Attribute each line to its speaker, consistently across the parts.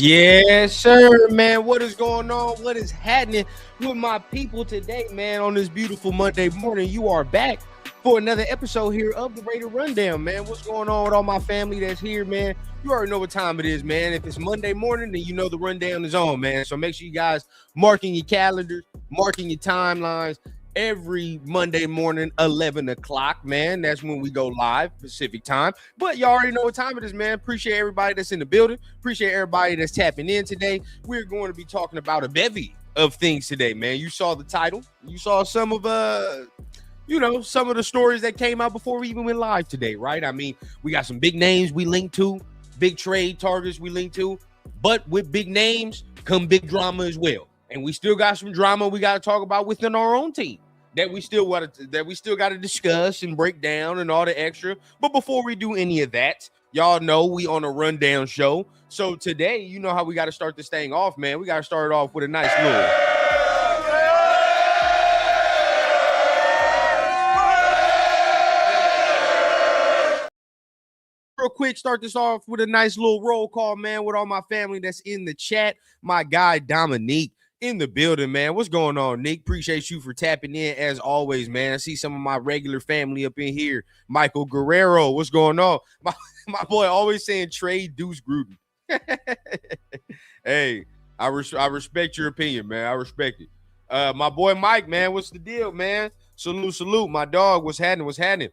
Speaker 1: Yes, sir, man. What is going on? What is happening with my people today, man? On this beautiful Monday morning, you are back for another episode here of the Raider Rundown, man. What's going on with all my family that's here, man? You already know what time it is, man. If it's Monday morning, then you know the rundown is on, man. So make sure you guys marking your calendars, marking your timelines. Every Monday morning, 11 o'clock, man. That's when we go live, Pacific time. But you already know what time it is, man. Appreciate everybody that's in the building. Appreciate everybody that's tapping in today. We're going to be talking about a bevy of things today, man. You saw the title. You saw some of some of the stories that came out before we even went live today, right? I mean, we got some big names we linked to, big trade targets we linked to, but with big names come big drama as well. And we still got some drama we got to talk about within our own team that we still got to discuss and break down and all the extra. But before we do any of that, y'all know we on a rundown show. So today, you know how we got to start this thing off, man. We got to start it off with a nice little. Real quick, start this off with a nice little roll call, man, with all my family that's in the chat. My guy, Dominique, in the building, man. What's going on, Nick? Appreciate you for tapping in as always, man. I see some of my regular family up in here. Michael Guerrero, what's going on? My boy always saying trade Deuce Gruden. Hey, I respect your opinion, man. I respect it. My boy Mike, man, what's the deal, man? Salute. My dog, what's happening?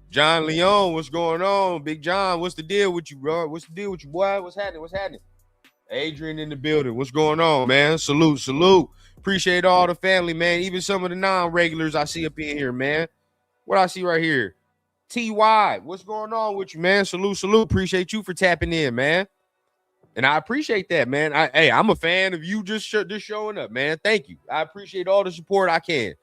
Speaker 1: John Leon, what's going on? Big John, what's the deal with you, bro? What's the deal with you, boy? What's happening? Adrian in the building. What's going on, man? Salute. Appreciate all the family, man. Even some of the non-regulars I see up in here, man. What I see right here. TY, what's going on with you, man? Salute. Appreciate you for tapping in, man. And I appreciate that, man. I'm a fan of you just showing up, man. Thank you. I appreciate all the support I can.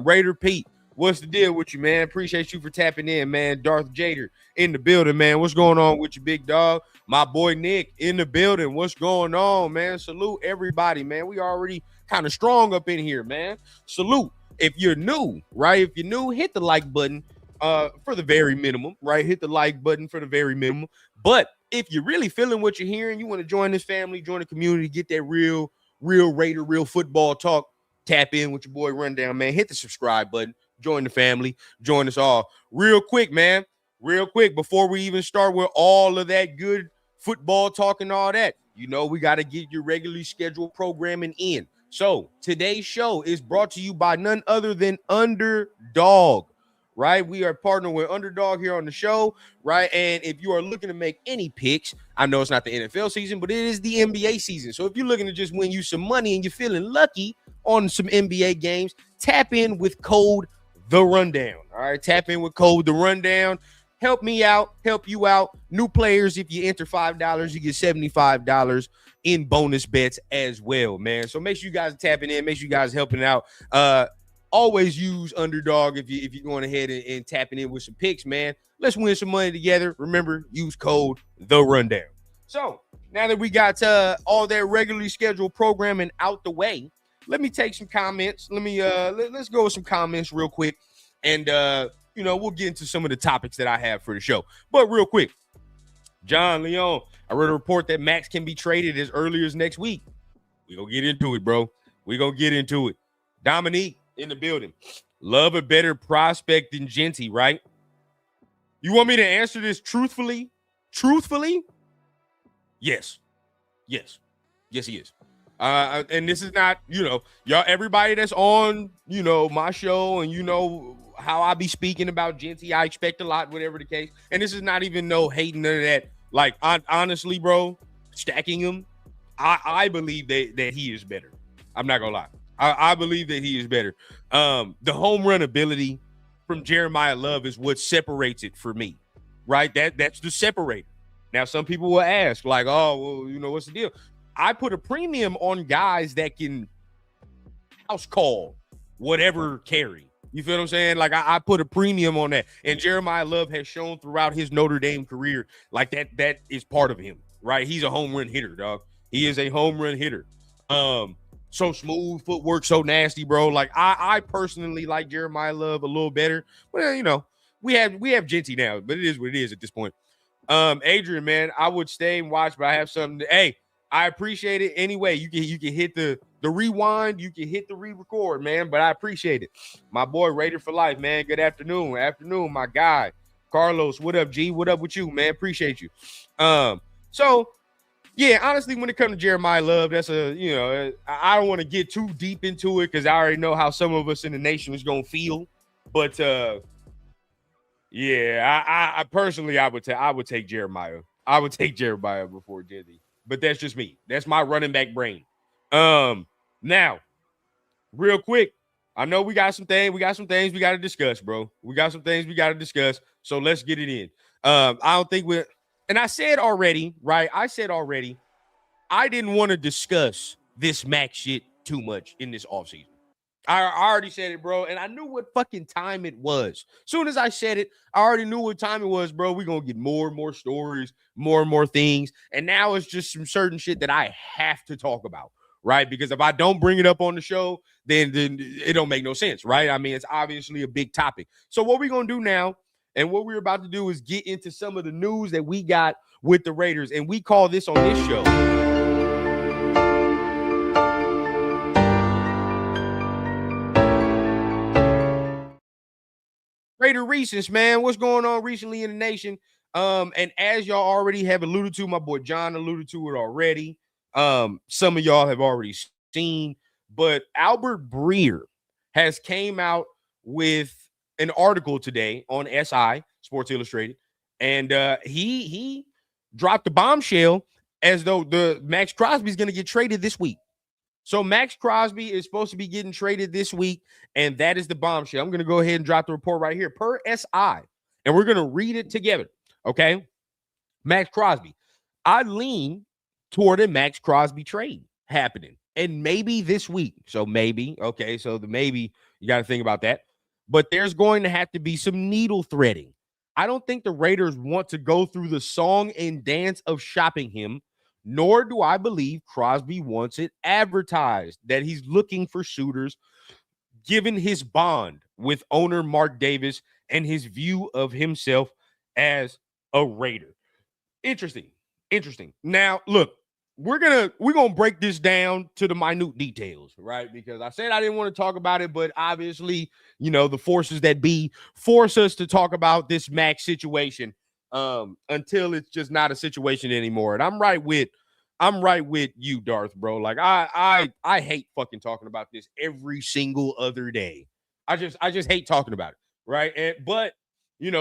Speaker 1: Raider Pete, what's the deal with you, man? Appreciate you for tapping in, man. Darth Jader in the building, man. What's going on with you, big dog? My boy Nick in the building. What's going on, man? Salute everybody, man. We already kind of strong up in here, man. Salute. If you're new, right? If you're new, hit the like button for the very minimum, right? Hit the like button for the very minimum. But if you're really feeling what you're hearing, you want to join this family, join the community, get that real Raider, real football talk, tap in with your boy Rundown, man. Hit the subscribe button. Join the family. Join us all. Real quick, man. Real quick, before we even start with all of that good football talk and all that, you know, we got to get your regularly scheduled programming in. So today's show is brought to you by none other than Underdog, right? We are partnering with Underdog here on the show, right? And if you are looking to make any picks, I know it's not the NFL season, but it is the NBA season. So if you're looking to just win you some money and you're feeling lucky on some NBA games, tap in with code The Rundown. All right, tap in with code The Rundown. Help me out, help you out. New players, if you enter $5, you get $75 in bonus bets as well, man. So make sure you guys are tapping in. Make sure you guys are helping out. Always use Underdog if you're going ahead and tapping in with some picks, man. Let's win some money together. Remember, use code The Rundown. So now that we got all that regularly scheduled programming out the way, let me take some comments. Let's go with some comments real quick. And, we'll get into some of the topics that I have for the show. But real quick, John Leon, I read a report that Maxx can be traded as early as next week. We're going to get into it, bro. We're going to get into it. Dominique in the building. Love a better prospect than Genty, right? You want me to answer this truthfully? Truthfully? Yes. Yes, he is. And this is not, y'all, everybody that's on, my show and how I be speaking about Genty, I expect a lot, whatever the case. And this is not even no hating none of that. Like, honestly, bro, stacking him, I believe that he is better. I'm not gonna lie. I believe that he is better. The home run ability from Jeremiah Love is what separates it for me, right? That's the separator. Now, some people will ask, like, oh, well, what's the deal? I put a premium on guys that can house call, whatever carry. You feel what I'm saying? Like I put a premium on that. And Jeremiah Love has shown throughout his Notre Dame career, like that is part of him, right? He's a home run hitter, dog. He is a home run hitter. So smooth footwork, so nasty, bro. Like I personally like Jeremiah Love a little better. Well, you know, we have Genty now, but it is what it is at this point. Adrian, man, I would stay and watch, but I have something to, hey, I appreciate it anyway. You can hit the rewind, you can hit the re-record, man. But I appreciate it. My boy Raider for life, man. Good afternoon. Afternoon, my guy. Carlos, what up, G? What up with you, man? Appreciate you. So yeah, honestly, when it comes to Jeremiah Love, that's I don't want to get too deep into it because I already know how some of us in the nation is gonna feel. But yeah, I personally I would take Jeremiah. I would take Jeremiah before Jizzy. But that's just me. That's my running back brain. Now, real quick, I know we got some things we got to discuss, bro. We got some things we got to discuss. So let's get it in. I don't think and I said already, right? I didn't want to discuss this Maxx shit too much in this offseason. I already said it, bro, and I knew what fucking time it was. Soon as I said it, I already knew what time it was, bro. We're going to get more and more stories, more and more things, and now it's just some certain shit that I have to talk about, right? Because if I don't bring it up on the show, then it don't make no sense, right? I mean, it's obviously a big topic. So what we're going to do now, and what we're about to do is get into some of the news that we got with the Raiders, and we call this on this show Raider Recents, man. What's going on recently in the nation? And as y'all already have alluded to, my boy John alluded to it already. Some of y'all have already seen, but Albert Breer has came out with an article today on SI, Sports Illustrated, and he dropped the bombshell as though the Maxx Crosby is going to get traded this week. So Maxx Crosby is supposed to be getting traded this week, and that is the bombshell. I'm going to go ahead and drop the report right here per SI, and we're going to read it together, okay? Maxx Crosby. I lean toward a Maxx Crosby trade happening, and maybe this week. So maybe, okay, so the maybe, you got to think about that. But there's going to have to be some needle threading. I don't think the Raiders want to go through the song and dance of shopping him, nor do I believe Crosby wants it advertised that he's looking for suitors, given his bond with owner Mark Davis and his view of himself as a Raider. Interesting. Now, look, we're gonna break this down to the minute details, right? Because I said I didn't want to talk about it, but obviously, the forces that be force us to talk about this Maxx situation until it's just not a situation anymore. And I'm right with you, Darth, bro. Like I hate fucking talking about this every single other day. I just hate talking about it, right? But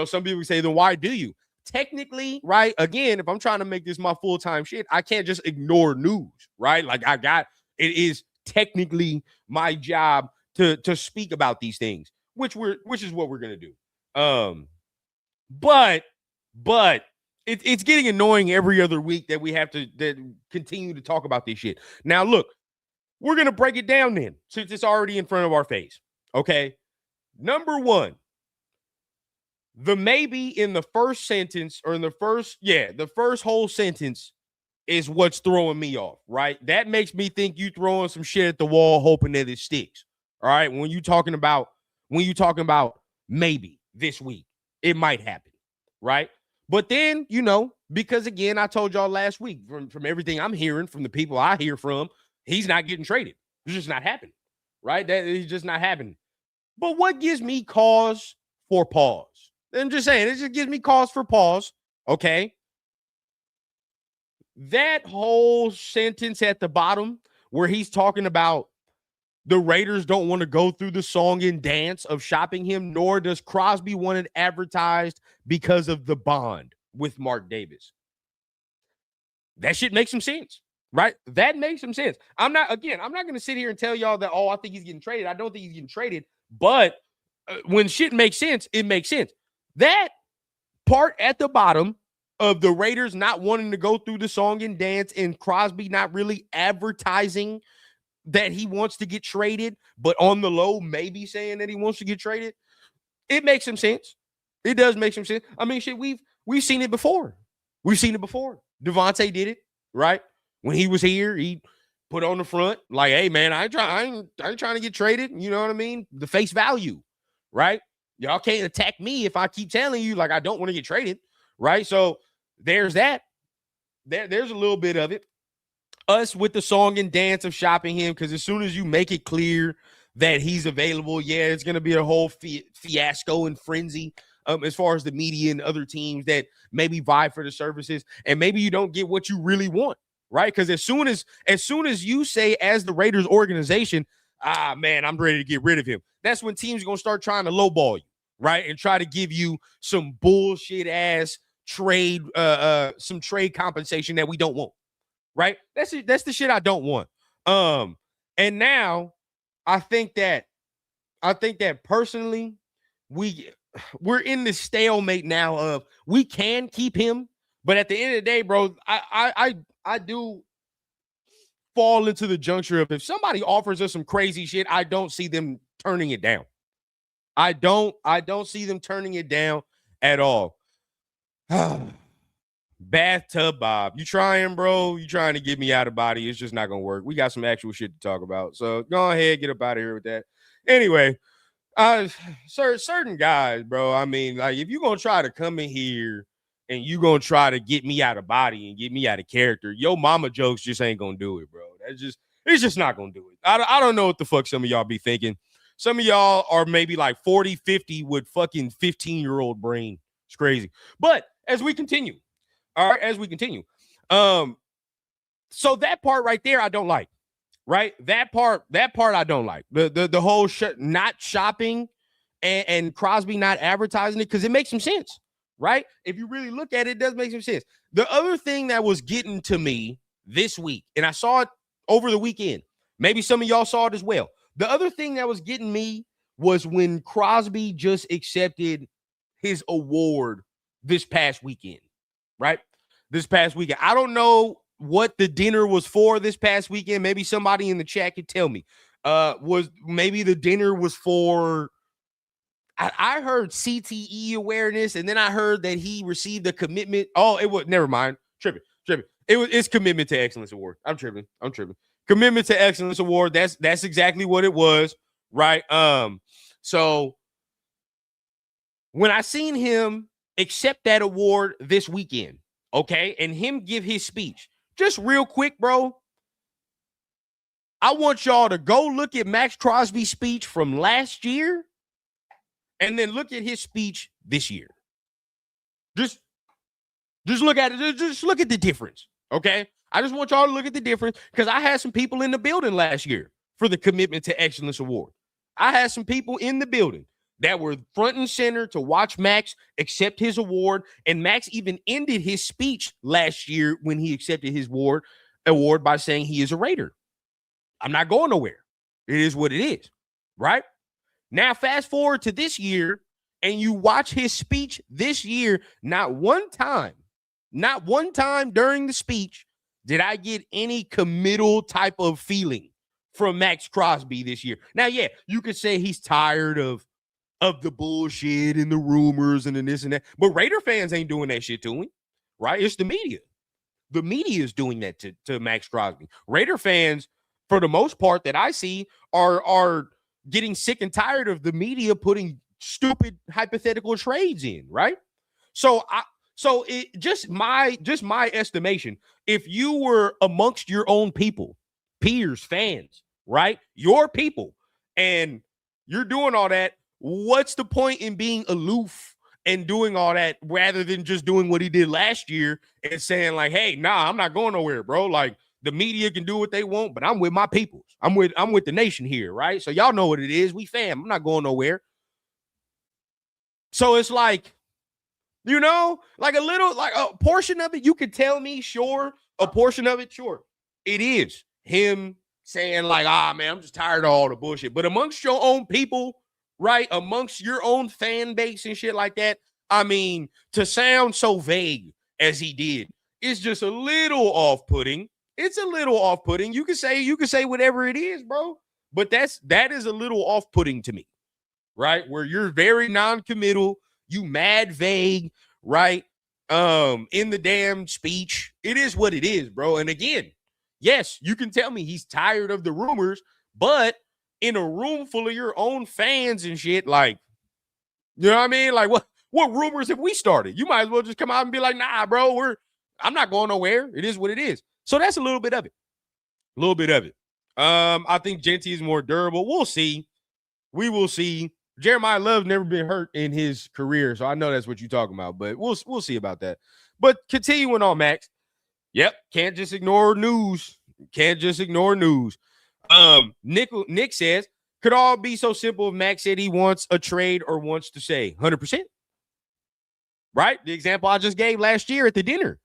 Speaker 1: some people say, then why do you? Technically, right? Again, if I'm trying to make this my full-time shit, I can't just ignore news, right? Like it is technically my job to speak about these things, which is what we're gonna do. But it's getting annoying every other week that we have to continue to talk about this shit. Now, look, we're gonna break it down then, since it's already in front of our face. Okay, number one. The maybe in the first sentence or in the first whole sentence is what's throwing me off, right? That makes me think you throwing some shit at the wall hoping that it sticks. All right. When you talking about maybe this week, it might happen, right? But then, because again, I told y'all last week from everything I'm hearing from the people I hear from, he's not getting traded. It's just not happening, right? That is just not happening. But what gives me cause for pause? I'm just saying, it just gives me cause for pause, okay? That whole sentence at the bottom where he's talking about the Raiders don't want to go through the song and dance of shopping him, nor does Crosby want it advertised because of the bond with Mark Davis. That shit makes some sense, right? That makes some sense. I'm not going to sit here and tell y'all that, I think he's getting traded. I don't think he's getting traded, but when shit makes sense, it makes sense. That part at the bottom of the Raiders not wanting to go through the song and dance and Crosby not really advertising that he wants to get traded, but on the low, maybe saying that he wants to get traded, it makes some sense. It does make some sense. I mean, shit, we've seen it before. We've seen it before. Devontae did it, right? When he was here, he put on the front, like, hey, man, I ain't trying to get traded. You know what I mean? The face value, right? Y'all can't attack me if I keep telling you, like, I don't want to get traded, right? So there's that. There's a little bit of it. Us with the song and dance of shopping him, because as soon as you make it clear that he's available, yeah, it's going to be a whole fiasco and frenzy as far as the media and other teams that maybe vie for the services, and maybe you don't get what you really want, right? Because as soon as you say, as the Raiders organization, man, I'm ready to get rid of him, that's when teams are going to start trying to lowball you, right? And try to give you some bullshit ass trade, some trade compensation that we don't want. Right? That's it. That's the shit I don't want. And now I think that personally, we're in this stalemate now of we can keep him, but at the end of the day, bro, I do fall into the juncture of if somebody offers us some crazy shit, I don't see them turning it down. I don't see them turning it down at all. Bathtub Bob, you trying, bro? You trying to get me out of body? It's just not gonna work. We got some actual shit to talk about, so go ahead, get up out of here with that. Anyway, certain guys, bro. I mean, like, if you're gonna try to come in here and you gonna try to get me out of body and get me out of character, yo mama jokes just ain't gonna do it, bro. It's just not gonna do it. I don't know what the fuck some of y'all be thinking. Some of y'all are maybe like 40, 50 with fucking 15-year-old brain. It's crazy. But as we continue. All right, as we continue. So that part right there, I don't like, right? That part I don't like. The whole not shopping and Crosby not advertising it, because it makes some sense, right? If you really look at it, it does make some sense. The other thing that was getting to me this week, and I saw it over the weekend, maybe some of y'all saw it as well. The other thing that was getting me was when Crosby just accepted his award this past weekend. Right? This past weekend. I don't know what the dinner was for this past weekend. Maybe somebody in the chat could tell me. Maybe the dinner was for, I heard CTE awareness, and then I heard that he received a commitment. Oh, it was, never mind. Tripping. It's Commitment to Excellence Award. I'm tripping. Commitment to Excellence Award. That's exactly what it was. Right. So when I seen him accept that award this weekend, okay, and him give his speech, just real quick, bro, I want y'all to go look at Maxx Crosby's speech from last year and then look at his speech this year. Just look at it. Just look at the difference, okay? I just want y'all to look at the difference, because I had some people in the building last year for the Commitment to Excellence Award. I had some people in the building that were front and center to watch Maxx accept his award. And Maxx even ended his speech last year when he accepted his award by saying he is a Raider. I'm not going nowhere. It is what it is, right? Now, fast forward to this year, and you watch his speech this year, not one time during the speech did I get any committal type of feeling from Maxx Crosby this year. Now, yeah, you could say he's tired of the bullshit and the rumors and the this and that. But Raider fans ain't doing that shit to him, right? It's the media. The media is doing that to Maxx Crosby. Raider fans, for the most part that I see, are getting sick and tired of the media putting stupid hypothetical trades in, right? So it just my estimation, if you were amongst your own people, peers, fans, right? Your people, and you're doing all that, what's the point in being aloof and doing all that rather than just doing what he did last year and saying, like, hey, nah, I'm not going nowhere, bro. Like, the media can do what they want, but I'm with my peoples. I'm with the nation here, right? So y'all know what it is. We fam. I'm not going nowhere. So it's like, you know, like a little, like a portion of it, you could tell me, sure. A portion of it, sure. It is him saying, like, man, I'm just tired of all the bullshit. But amongst your own people, right, amongst your own fan base and shit like that, I mean, to sound so vague as he did is just a little off-putting, It's a little off-putting. You can say whatever it is, bro. But that is a little off-putting to me, right? Where you're very non-committal, you mad vague, right? In the damn speech. It is what it is, bro. And again, yes, you can tell me he's tired of the rumors, but in a room full of your own fans and shit, like, you know what I mean? Like, what rumors have we started? You might as well just come out and be like, nah, bro, I'm not going nowhere. It is what it is. So that's a little bit of it. A little bit of it. I think Genty is more durable. We'll see. We will see. Jeremiah Love's never been hurt in his career, so I know that's what you're talking about, but we'll see about that. But continuing on, Max. Yep, can't just ignore news. Can't just ignore news. Nick says, could all be so simple if Max said he wants a trade or wants to say 100%. Right? The example I just gave last year at the dinner.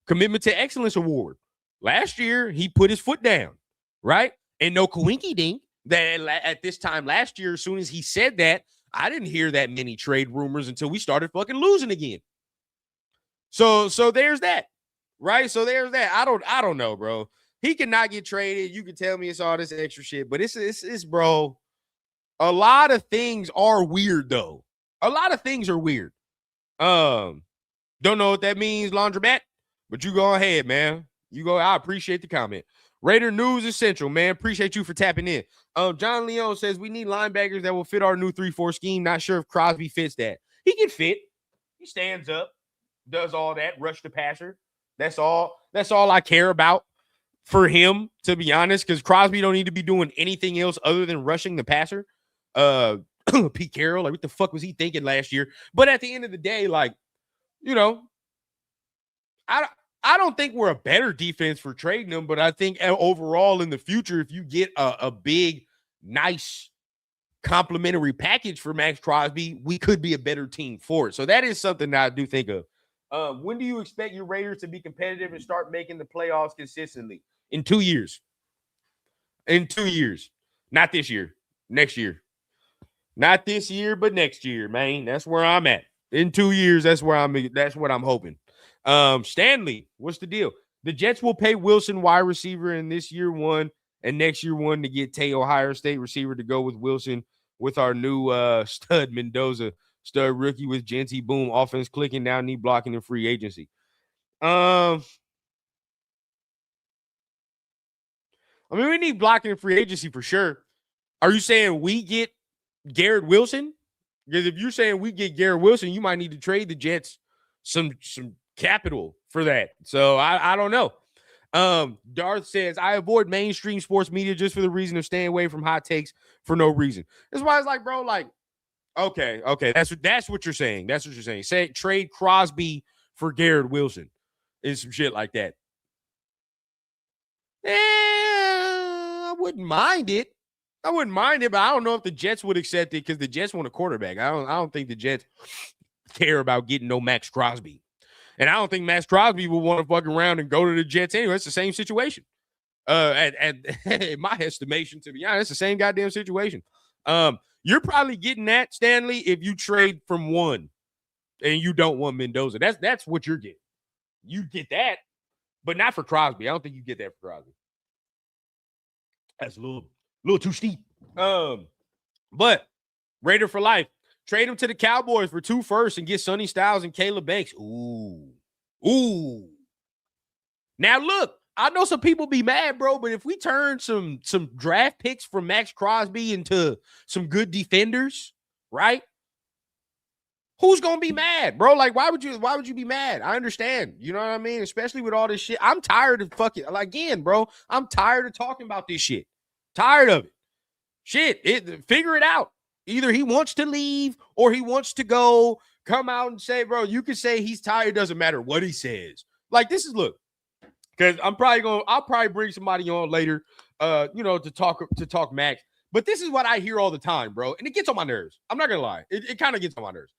Speaker 1: Commitment to Excellence Award. Last year, he put his foot down, right? And no coinky dink that at this time last year, as soon as he said that, I didn't hear that many trade rumors until we started fucking losing again. So there's that, right? So there's that. I don't know, bro. He cannot get traded. You can tell me it's all this extra shit, but it's bro. A lot of things are weird, though. A lot of things are weird. Don't know what that means, laundromat, but you go ahead, man. You go. I appreciate the comment. Raider News Essential, man. Appreciate you for tapping in. John Leon says we need linebackers that will fit our new 3-4 scheme. Not sure if Crosby fits that. He can fit. He stands up, does all that, rush the passer. That's all I care about for him, to be honest, because Crosby don't need to be doing anything else other than rushing the passer. Pete Carroll, like, what the fuck was he thinking last year? But at the end of the day, like, you know, I don't think we're a better defense for trading them, but I think overall in the future, if you get a big, nice, complimentary package for Maxx Crosby, we could be a better team for it. So that is something that I do think of. When do you expect your Raiders to be competitive and start making the playoffs consistently? In 2 years. In 2 years. Not this year. Next year. Not this year, but next year, man. That's where I'm at. In 2 years, that's what I'm hoping. Stanley, what's the deal? The Jets will pay Wilson wide receiver in this year 1 and next year 1 to get Tay Ohio State receiver to go with Wilson with our new stud Mendoza, stud rookie with Genty, boom, offense clicking, now knee blocking in free agency. I mean, we need blocking in free agency for sure. Are you saying we get Garrett Wilson? Because if you're saying we get Garrett Wilson, you might need to trade the Jets some capital for that. So I don't know. Darth says, I avoid mainstream sports media just for the reason of staying away from hot takes for no reason. That's why it's like, bro, like, okay. That's what you're saying. That's what you're saying. Say trade Crosby for Garrett Wilson and some shit like that. I wouldn't mind it. But I don't know if the Jets would accept it because the Jets want a quarterback. I don't think the Jets care about getting no Maxx Crosby. And I don't think Maxx Crosby will want to fuck around and go to the Jets anyway. It's the same situation. In my estimation, to be honest, it's the same goddamn situation. You're probably getting that, Stanley, if you trade from 1 and you don't want Mendoza. That's what you're getting. You get that, but not for Crosby. I don't think you get that for Crosby. That's a little too steep. But Raider for life. Trade him to the Cowboys for 2 firsts and get Sonny Styles and Caleb Banks. Ooh. Now, look, I know some people be mad, bro, but if we turn some draft picks from Maxx Crosby into some good defenders, right? Who's going to be mad, bro? Like, why would you be mad? I understand. You know what I mean? Especially with all this shit. I'm tired of fucking, like, again, bro, I'm tired of talking about this shit. Tired of it. Shit, figure it out. Either he wants to leave or he wants to go. Come out and say, bro, you can say he's tired. Doesn't matter what he says. Like, this is, look, because I'll probably bring somebody on later, to talk Max. But this is what I hear all the time, bro. And it gets on my nerves. I'm not going to lie. It kind of gets on my nerves.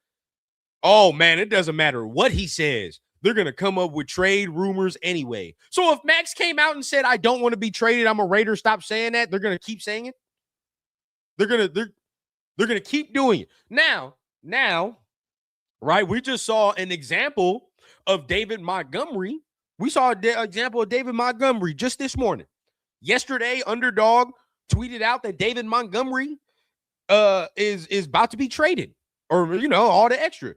Speaker 1: Oh, man, it doesn't matter what he says. They're going to come up with trade rumors anyway. So if Max came out and said, I don't want to be traded, I'm a Raider, stop saying that, they're going to keep saying it. They're going to keep doing it. Now, right, we just saw an example of David Montgomery We saw an example of David Montgomery just this morning. Yesterday, Underdog tweeted out that David Montgomery is about to be traded, or all the extra.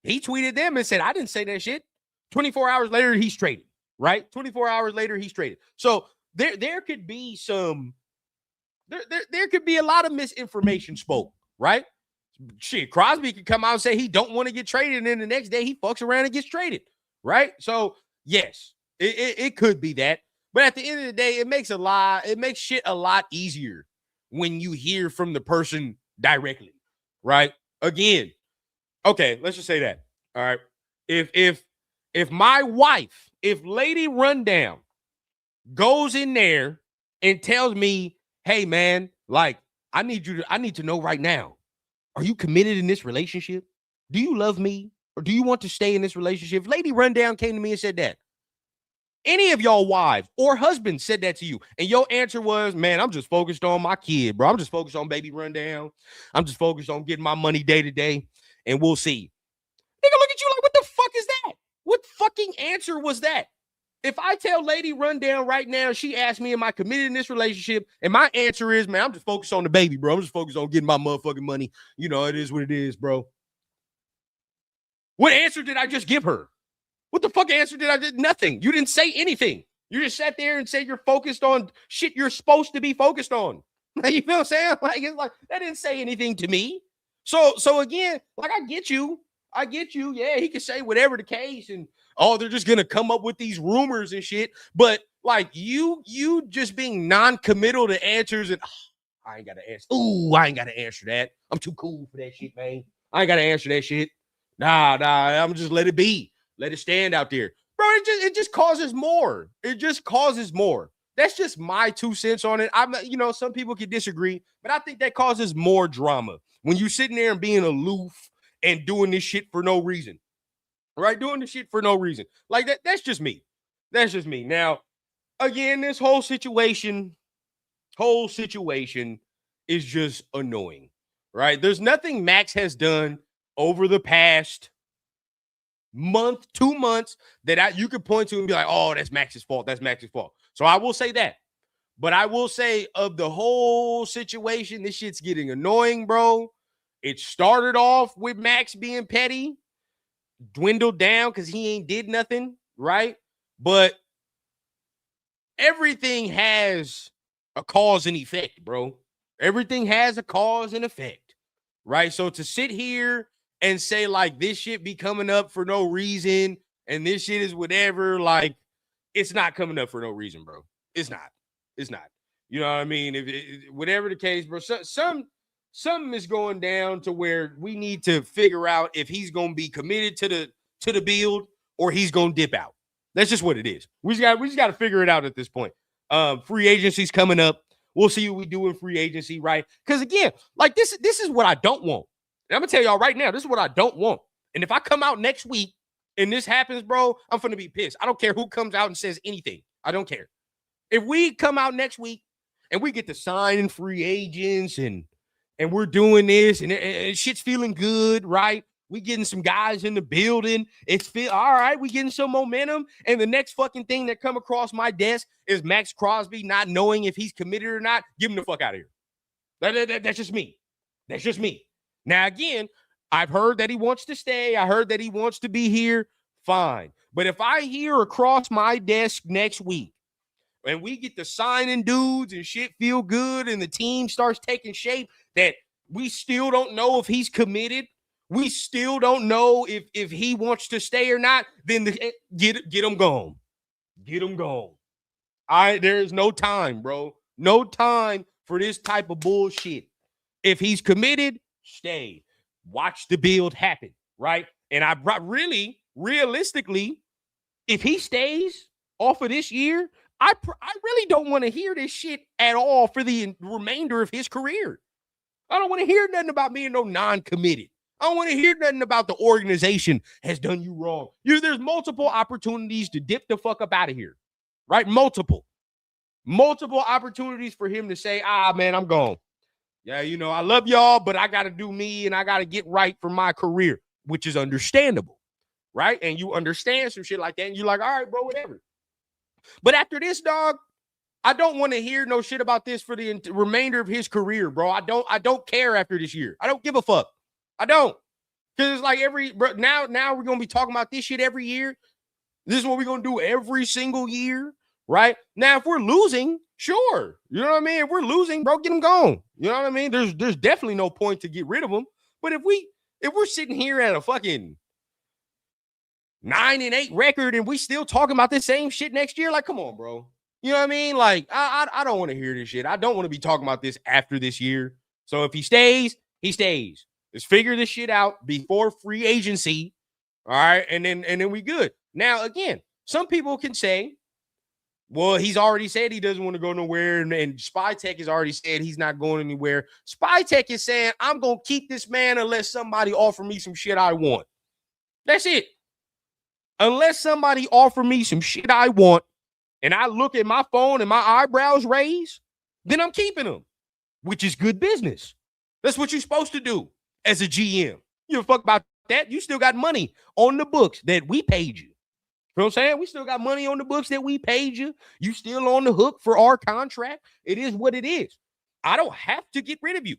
Speaker 1: He tweeted them and said, I didn't say that shit. 24 hours later, he's traded, right? 24 hours later, he's traded. So there could be some, there could be a lot of misinformation spoke, right? Shit, Crosby could come out and say he don't want to get traded, and then the next day he fucks around and gets traded, right? So yes, it could be that. But at the end of the day, it makes shit a lot easier when you hear from the person directly, right? Again, okay, let's just say that. All right. If my wife, if Lady Rundown goes in there and tells me, hey man, like, I need to know right now, are you committed in this relationship? Do you love me? Or do you want to stay in this relationship? If Lady Rundown came to me and said that, any of y'all wives or husbands said that to you, and your answer was, man, I'm just focused on my kid, bro. I'm just focused on baby Rundown. I'm just focused on getting my money day to day, and we'll see. Nigga, look at you like, what the fuck is that? What fucking answer was that? If I tell Lady Rundown right now, she asked me, am I committed in this relationship? And my answer is, man, I'm just focused on the baby, bro. I'm just focused on getting my motherfucking money. It is what it is, bro. What answer did I just give her? What the fuck answer did I do? Nothing. You didn't say anything. You just sat there and said you're focused on shit you're supposed to be focused on. You feel what I'm saying? Like, it's like, that didn't say anything to me. So again, like, I get you. Yeah, he can say whatever the case, and they're just gonna come up with these rumors and shit. But like, you just being non-committal to answers, and I ain't gotta answer. Ooh, I ain't gotta answer that. I'm too cool for that shit, man. I ain't gotta answer that shit. Nah, I'm just let it be. Let it stand out there. Bro, it just causes more. It just causes more. That's just my 2 cents on it. Some people can disagree, but I think that causes more drama when you sitting there and being aloof and doing this shit for no reason. Right? Doing this shit for no reason. Like, that's just me. That's just me. Now, again, this whole situation is just annoying. Right? There's nothing Maxx has done over the past month, 2 months that you could point to and be like, oh, that's Maxx's fault. That's Maxx's fault. So I will say that. But I will say, of the whole situation, this shit's getting annoying, bro. It started off with Maxx being petty, dwindled down because he ain't did nothing, right? But everything has a cause and effect, bro. Everything has a cause and effect, right? So to sit here and say, like, this shit be coming up for no reason and this shit is whatever, like, it's not coming up for no reason, bro. It's not. You know what I mean? Whatever the case, bro, something is going down to where we need to figure out if he's going to be committed to the build or he's going to dip out. That's just what it is. We just got to figure it out at this point. Free agency's coming up. We'll see what we do in free agency, right? Because again, like, this is what I don't want. And I'm going to tell y'all right now, this is what I don't want. And if I come out next week and this happens, bro, I'm going to be pissed. I don't care who comes out and says anything. I don't care. If we come out next week and we get to sign free agents and we're doing this and shit's feeling good, right? We getting some guys in the building. It's all right. We getting some momentum. And the next fucking thing that come across my desk is Maxx Crosby not knowing if he's committed or not. Give him the fuck out of here. That's just me. That's just me. Now, again, I've heard that he wants to stay. I heard that he wants to be here. Fine. But if I hear across my desk next week and we get to signing dudes and shit feel good and the team starts taking shape, that we still don't know if he's committed, we still don't know if he wants to stay or not, then get him gone. Get him gone. There's no time, bro. No time for this type of bullshit. If he's committed, stay. Watch the build happen, right? And realistically, if he stays off of this year, I really don't want to hear this shit at all for the remainder of his career. I don't want to hear nothing about being no non-committed. I don't want to hear nothing about the organization has done you wrong. There's multiple opportunities to dip the fuck up out of here, right? Multiple opportunities for him to say, man, I'm gone. Yeah, I love y'all, but I got to do me and I got to get right for my career, which is understandable. right? And you understand some shit like that, and you're like, all right, bro, whatever. But after this, dog, I don't want to hear no shit about this for the remainder of his career, bro. I don't care after this year. I don't give a fuck. I don't. Because it's like now we're gonna be talking about this shit every year. This is what we're gonna do every single year, right? Now, if we're losing, sure. You know what I mean? If we're losing, bro, get them gone. You know what I mean? There's definitely no point to get rid of them. But if we're sitting here at a fucking 9-8 record and we still talking about this same shit next year, like, come on, bro. You know what I mean? Like, I don't want to hear this shit. I don't want to be talking about this after this year. So if he stays, he stays. Let's figure this shit out before free agency. All right. And then we good. Now, again, some people can say, well, he's already said he doesn't want to go nowhere. And Spy Tech has already said he's not going anywhere. Spy Tech is saying, I'm going to keep this man unless somebody offer me some shit I want. That's it. Unless somebody offer me some shit I want, and I look at my phone and my eyebrows raise, then I'm keeping them, which is good business. That's what you're supposed to do as a GM. You don't fuck about that. You still got money on the books that we paid you. You know what I'm saying? We still got money on the books that we paid you. You still on the hook for our contract. It is what it is. I don't have to get rid of you,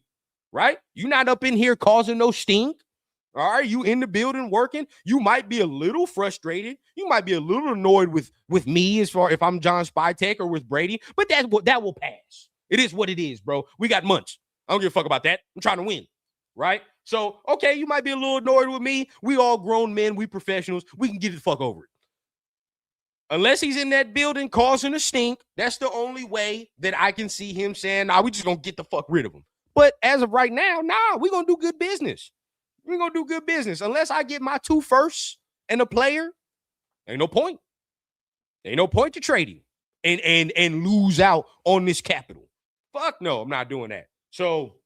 Speaker 1: right? You're not up in here causing no stink. All right, you in the building working. You might be a little frustrated. You might be a little annoyed with me as far if I'm John Spytek or with Brady, but that will pass. It is what it is, bro. We got months. I don't give a fuck about that. I'm trying to win, right? So, okay, you might be a little annoyed with me. We all grown men. We professionals. We can get the fuck over it. Unless he's in that building causing a stink, that's the only way that I can see him saying, nah, we just going to get the fuck rid of him. But as of right now, nah, we're going to do good business. We're going to do good business. Unless I get my 2 firsts and a player, ain't no point. Ain't no point to trading and lose out on this capital. Fuck no, I'm not doing that. So,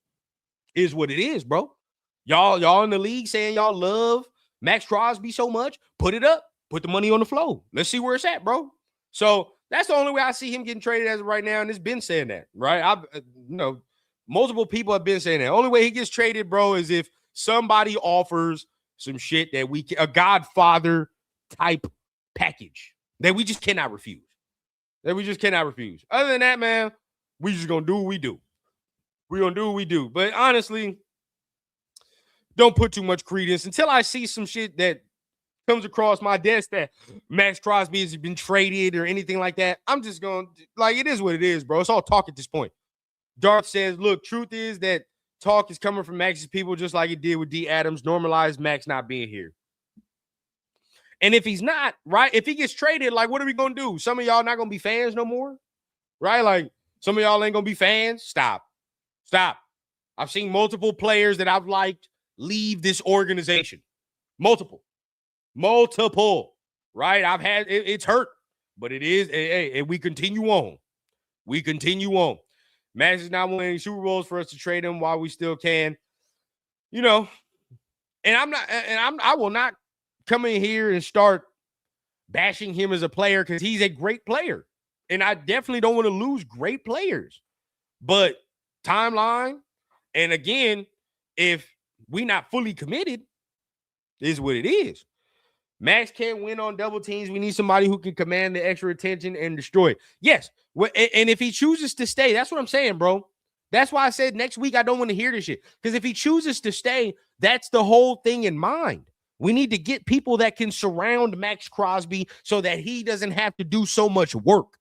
Speaker 1: is what it is, bro. Y'all in the league saying y'all love Maxx Crosby so much, put it up. Put the money on the floor. Let's see where it's at, bro. So, that's the only way I see him getting traded as of right now, and it's been saying that, right? Multiple people have been saying that. The only way he gets traded, bro, is if somebody offers some shit that a Godfather type package that we just cannot refuse. Other than that, man, we just gonna do what we do. We're gonna do what we do. But honestly, don't put too much credence until I see some shit that comes across my desk that Maxx Crosby has been traded or anything like that. I'm just going like, it is what it is, bro. It's all talk at this point. Darth says, look, truth is that talk is coming from Max's people just like it did with D. Adams. Normalize Maxx not being here. And if he's not, right, if he gets traded, like, what are we going to do? Some of y'all not going to be fans no more, right? Like, some of y'all ain't going to be fans. Stop. I've seen multiple players that I've liked leave this organization. Multiple, right? I've had, it's hurt, but it is, hey, we continue on. Maxx is not winning any Super Bowls for us to trade him while we still can, and I will not come in here and start bashing him as a player because he's a great player. And I definitely don't want to lose great players. But timeline, and again, if we not fully committed, is what it is. Maxx can't win on double teams. We need somebody who can command the extra attention and destroy it. Yes. And if he chooses to stay, that's what I'm saying, bro. That's why I said next week I don't want to hear this shit. Because if he chooses to stay, that's the whole thing in mind. We need to get people that can surround Maxx Crosby so that he doesn't have to do so much work,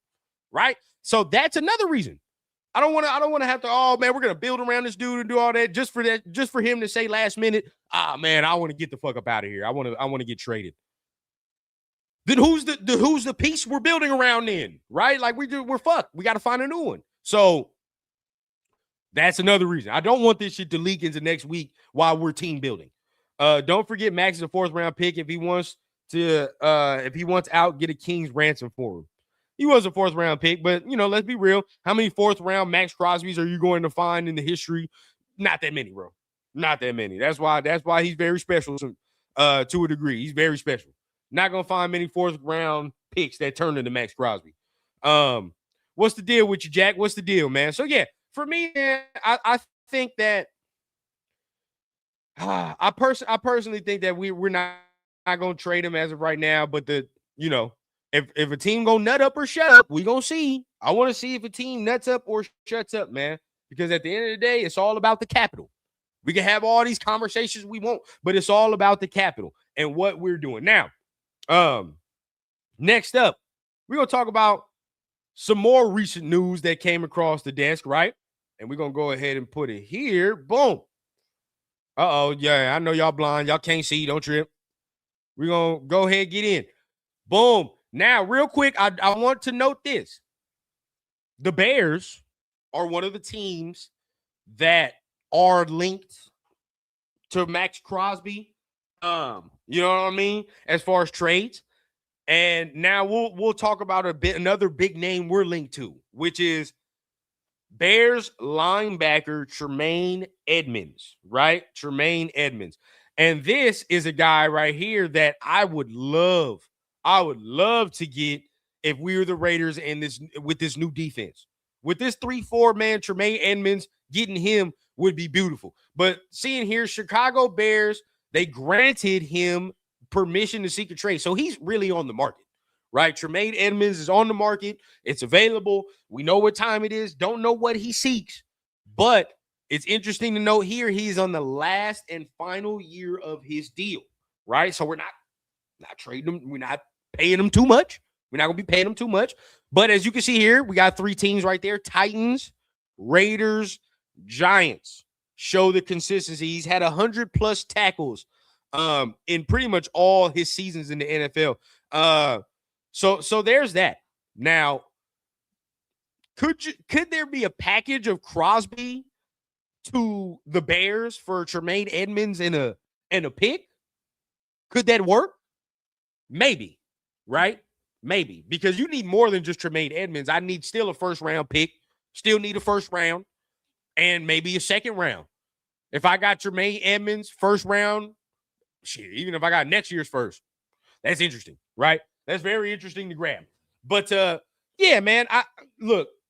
Speaker 1: right? So that's another reason. I don't want to have to, oh man, we're gonna build around this dude and do all that just for him to say last minute, man, I want to get the fuck up out of here. I want to get traded. Then who's the piece we're building around then, right? Like we're fucked. We got to find a new one. So that's another reason. I don't want this shit to leak into next week while we're team building. Don't forget Maxx is a 4th round pick. If he wants out, get a king's ransom for him. He was a 4th round pick, but let's be real. How many 4th round Maxx Crosbys are you going to find in the history? Not that many, bro. Not that many. That's why he's very special to a degree. He's very special. Not gonna find many 4th round picks that turn into Maxx Crosby. What's the deal with you, Jack? What's the deal, man? So yeah, for me, man, I think that I personally think that we're not going to trade him as of right now, but if a team go nut up or shut up, we going to see. I want to see if a team nuts up or shuts up, man, because at the end of the day, it's all about the capital. We can have all these conversations we want, but it's all about the capital and what we're doing. Now, next up, we're going to talk about some more recent news that came across the desk, right? And we're going to go ahead and put it here. Boom. Uh-oh, yeah, I know y'all blind. Y'all can't see. Don't trip. We're going to go ahead and get in. Boom. Now, real quick, I want to note this. The Bears are one of the teams that are linked to Maxx Crosby. You know what I mean? As far as trades. And now we'll talk about another big name we're linked to, which is Bears linebacker Tremaine Edmunds, right? Tremaine Edmunds. And this is a guy right here that I would love to get if we were the Raiders with this new defense. With this 3-4 man, Tremaine Edmunds, getting him would be beautiful. But seeing here, Chicago Bears, they granted him permission to seek a trade. So he's really on the market, right? Tremaine Edmunds is on the market. It's available. We know what time it is. Don't know what he seeks. But it's interesting to note here, he's on the last and final year of his deal, right? So we're not trading him. We're not paying him too much. We're not going to be paying him too much. But as you can see here, we got 3 teams right there. Titans, Raiders, Giants. Show the consistency. He's had 100+ tackles in pretty much all his seasons in the NFL. So there's that. Now, could there be a package of Crosby to the Bears for Tremaine Edmunds and a pick? Could that work? Maybe, right? Maybe, because you need more than just Tremaine Edmunds. I need still a first-round pick, still need a first round, and maybe a second round. If I got Tremaine Edmunds first round, shit, even if I got next year's first, that's interesting, right? That's very interesting to grab. But yeah, man,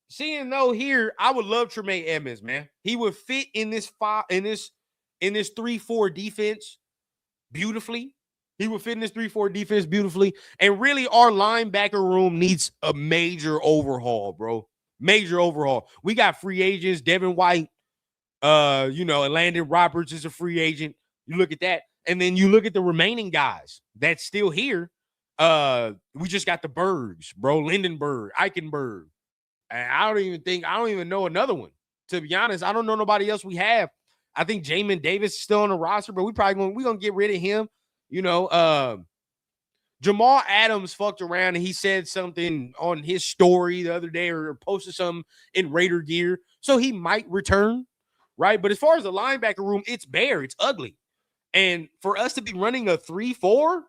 Speaker 1: seeing though here, I would love Tremaine Edmunds, man. He would fit in this 3-4 defense beautifully. He would fit in this 3-4 defense beautifully. And really, our linebacker room needs a major overhaul, bro. Major overhaul. We got free agents, Devin White, and Landon Roberts is a free agent. You look at that. And then you look at the remaining guys that's still here. We just got the Bergs, bro. Lindenberg, Eichenberg. And I don't even know another one. To be honest, I don't know nobody else we have. I think Jamin Davis is still on the roster, but we're gonna get rid of him. Jamal Adams fucked around and he said something on his story the other day or posted something in Raider gear. So he might return, right? But as far as the linebacker room, it's bare. It's ugly. And for us to be running a 3-4,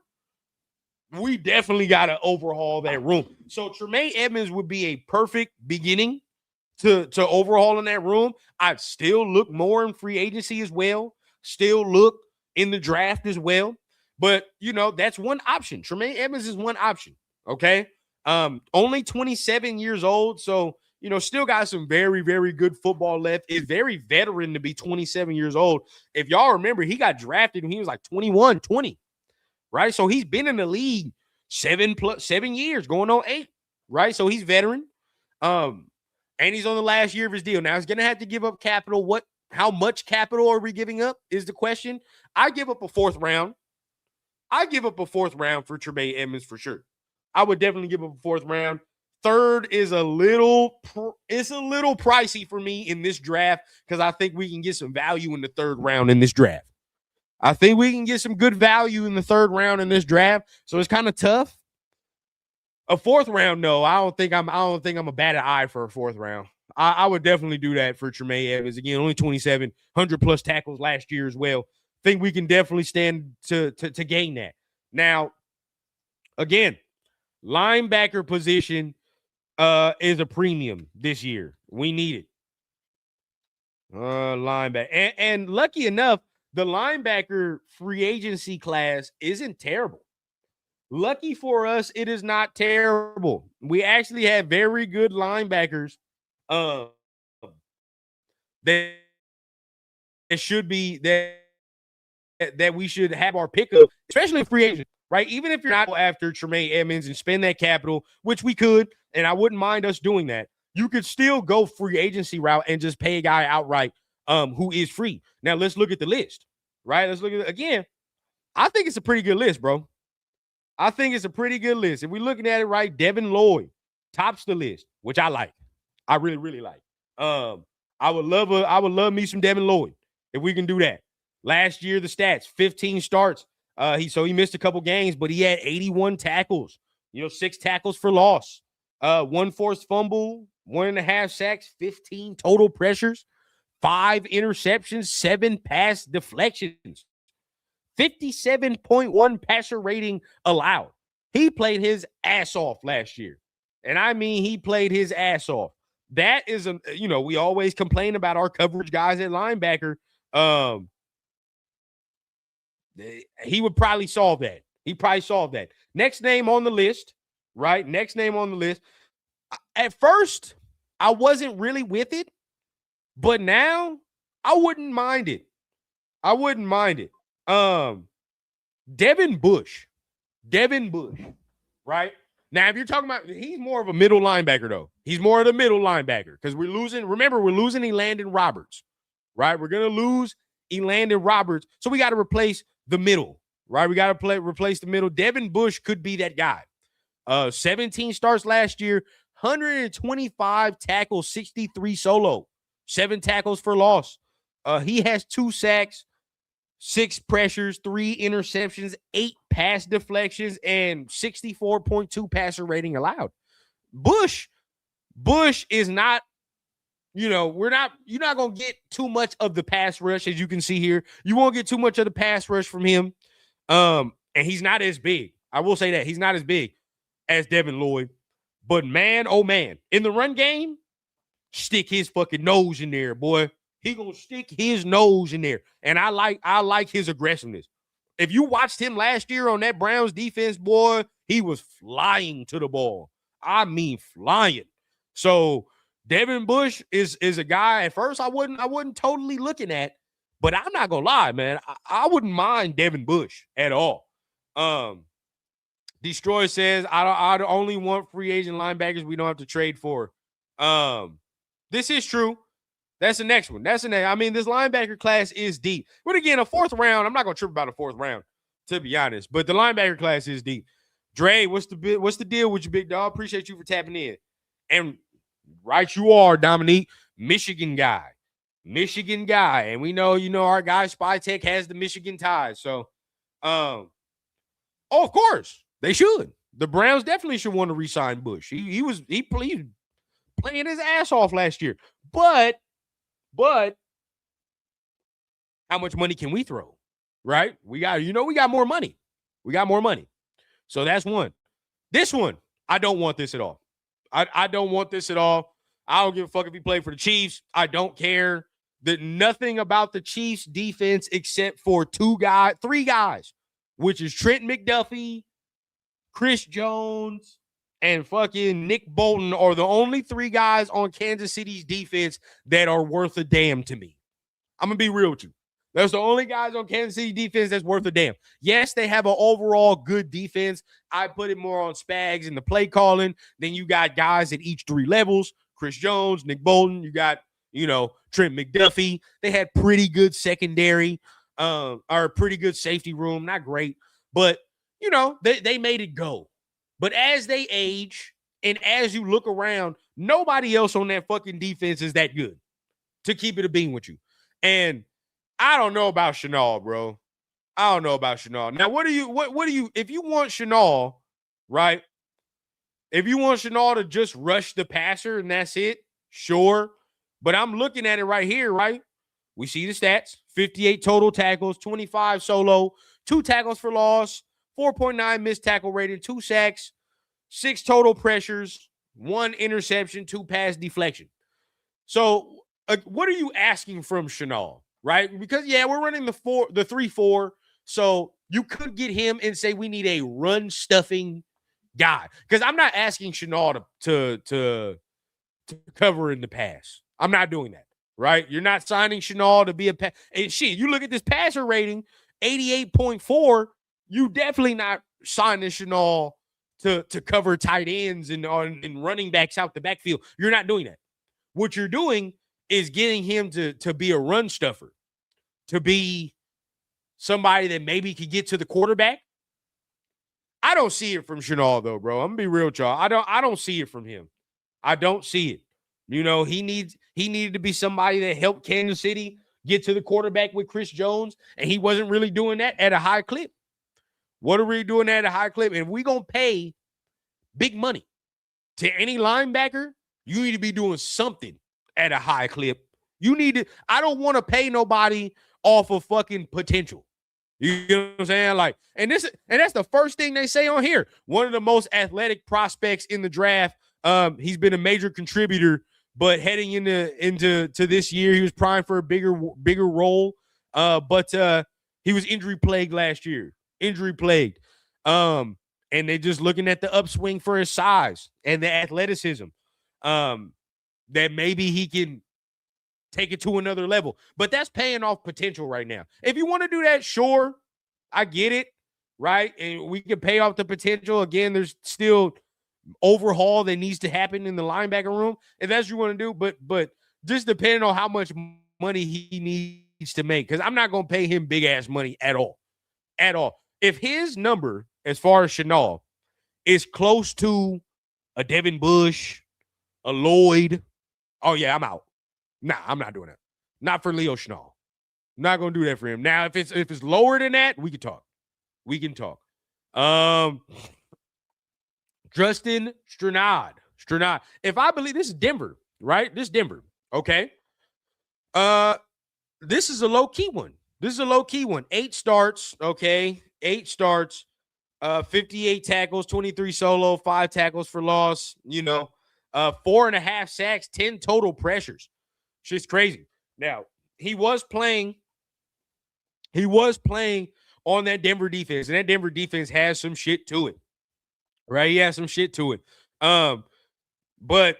Speaker 1: we definitely got to overhaul that room. So Tremaine Edmunds would be a perfect beginning to overhauling that room. I'd still look more in free agency as well. Still look in the draft as well. But, that's one option. Tremaine Edmunds is one option, okay? Only 27 years old, so, still got some very, very good football left. Is very veteran to be 27 years old. If y'all remember, he got drafted when he was like 21, 20, right? So he's been in the league 7 years, going on 8, right? So he's veteran. And he's on the last year of his deal. Now, he's going to have to give up capital. How much capital are we giving up is the question. I give up a 4th round. I give up a 4th round for Tremaine Edmunds for sure. I would definitely give up a 4th round. 3rd is a little pricey for me in this draft because I think we can get some value in the 3rd round in this draft. I think we can get some good value in the 3rd round in this draft. So it's kind of tough. A 4th round, no, I don't think I'm a bad eye for a 4th round. I would definitely do that for Tremaine Edmunds. Again, only 27, 100+ tackles last year as well. Think we can definitely stand to gain that. Now, again, linebacker position is a premium this year. We need it. Linebacker. And lucky enough, the linebacker free agency class isn't terrible. Lucky for us, it is not terrible. We actually have very good linebackers that should be that we should have our pick of, especially free agent. right? Even if you're not after Tremaine Edmonds and spend that capital, which we could, and I wouldn't mind us doing that, you could still go free agency route and just pay a guy outright who is free. Now, let's look at the list, right? Let's look at it again. I think it's a pretty good list, bro. I think it's a pretty good list. If we're looking at it right, Devin Lloyd tops the list, which I like. I really, really like. I would love me some Devin Lloyd if we can do that. Last year, the stats, 15 starts. He missed a couple games, but he had 81 tackles, 6 tackles for loss, 1 forced fumble, 1.5 sacks, 15 total pressures, 5 interceptions, 7 pass deflections, 57.1 passer rating allowed. He played his ass off last year. And I mean, he played his ass off. That is, we always complain about our coverage guys at linebacker. He would probably solve that. He probably solved that. Next name on the list, right? Next name on the list. At first, I wasn't really with it, but now I wouldn't mind it. Devin Bush, right? Now, if you're talking about, he's more of a middle linebacker, though. He's more of the middle linebacker because we're losing Elandon Roberts, right? We're going to lose Elandon Roberts, so we got to replace the middle, right? We got to replace the middle. Devin Bush could be that guy. 17 starts last year, 125 tackles, 63 solo, 7 tackles for loss. He has 2 sacks, 6 pressures, 3 interceptions, 8 pass deflections, and 64.2 passer rating allowed. Bush is not, you're not going to get too much of the pass rush, as you can see here. You won't get too much of the pass rush from him. And he's not as big. I will say that. He's not as big as Devin Lloyd. But man, oh man, in the run game, stick his fucking nose in there, boy. He gonna stick his nose in there. And I like his aggressiveness. If you watched him last year on that Browns defense, boy, he was flying to the ball. I mean flying. So Devin Bush is a guy at first I wasn't totally looking at, but I'm not gonna lie, man. I wouldn't mind Devin Bush at all. Destroy says I only want free agent linebackers we don't have to trade for. This is true. That's the next one. I mean, this linebacker class is deep. But again, a 4th round, I'm not going to trip about a 4th round, to be honest. But the linebacker class is deep. Dre, what's the deal with you, big dog? Appreciate you for tapping in. And right you are, Dominique, Michigan guy. And we know, our guy Spy Tech has the Michigan ties. So, of course, they should. The Browns definitely should want to re-sign Bush. He played playing his ass off last year. But how much money can we throw? Right? We got more money. So that's one. This one, I don't want this at all. I don't want this at all. I don't give a fuck if he played for the Chiefs. I don't care. Nothing about the Chiefs defense except for 3 guys, which is Trent McDuffie, Chris Jones, and fucking Nick Bolton are the only 3 guys on Kansas City's defense that are worth a damn to me. I'm going to be real with you. That's the only guys on Kansas City defense that's worth a damn. Yes, they have an overall good defense. I put it more on Spags and the play calling. Then you got guys at each 3 levels. Chris Jones, Nick Bolton. You got, Trent McDuffie. They had pretty good secondary, or pretty good safety room. Not great, but, they made it go. But as they age and as you look around, nobody else on that fucking defense is that good, to keep it a bean with you. And I don't know about Chenal, bro. I don't know about Chenal. Now, what do you, if you want Chenal, right? If you want Chenal to just rush the passer and that's it, sure. But I'm looking at it right here, right? We see the stats, 58 total tackles, 25 solo, 2 tackles for loss, 4.9 missed tackle rating, 2 sacks, 6 total pressures, 1 interception, 2 pass deflection. So what are you asking from Chenal, right? Because, we're running the 3-4. So you could get him and say we need a run-stuffing guy. Because I'm not asking Chenal to cover in the pass. I'm not doing that, right? You're not signing Chenal to be and shit, you look at this passer rating, 88.4, you definitely not signing Chenal to cover tight ends and running backs out the backfield. You're not doing that. What you're doing is getting him to be a run stuffer, to be somebody that maybe could get to the quarterback. I don't see it from Chenal, though, bro. I'm gonna be real with y'all. I don't see it from him. I don't see it. You know, he needed to be somebody that helped Kansas City get to the quarterback with Chris Jones, and he wasn't really doing that at a high clip. What are we doing at a high clip? And if we gonna pay big money to any linebacker, you need to be doing something at a high clip. You need to. I don't want to pay nobody off of fucking potential. You know what I'm saying? Like, and that's the first thing they say on here. One of the most athletic prospects in the draft. He's been a major contributor, but heading into this year, he was primed for a bigger role. But he was injury plagued last year. Injury plagued. And they just looking at the upswing for his size and the athleticism. That maybe he can take it to another level. But that's paying off potential right now. If you want to do that, sure, I get it, right? And we can pay off the potential. Again, there's still overhaul that needs to happen in the linebacker room, if that's what you want to do. But just depending on how much money he needs to make, because I'm not going to pay him big-ass money at all. At all. If his number, as far as Chenal, is close to a Devin Bush, a Lloyd, oh, yeah, I'm out. Nah, I'm not doing that. Not for Leo Chenal. I'm not going to do that for him. Now, if it's lower than that, we can talk. We can talk. Justin Strnad. If I believe this is Denver, right? This is Denver. Okay. This is a low-key one. 8 starts, okay? 8 starts, 58 tackles, 23 solo, 5 tackles for loss, 4.5 sacks, 10 total pressures. Shit's crazy. Now, he was playing on that Denver defense, and that Denver defense has some shit to it. Right? He has some shit to it. But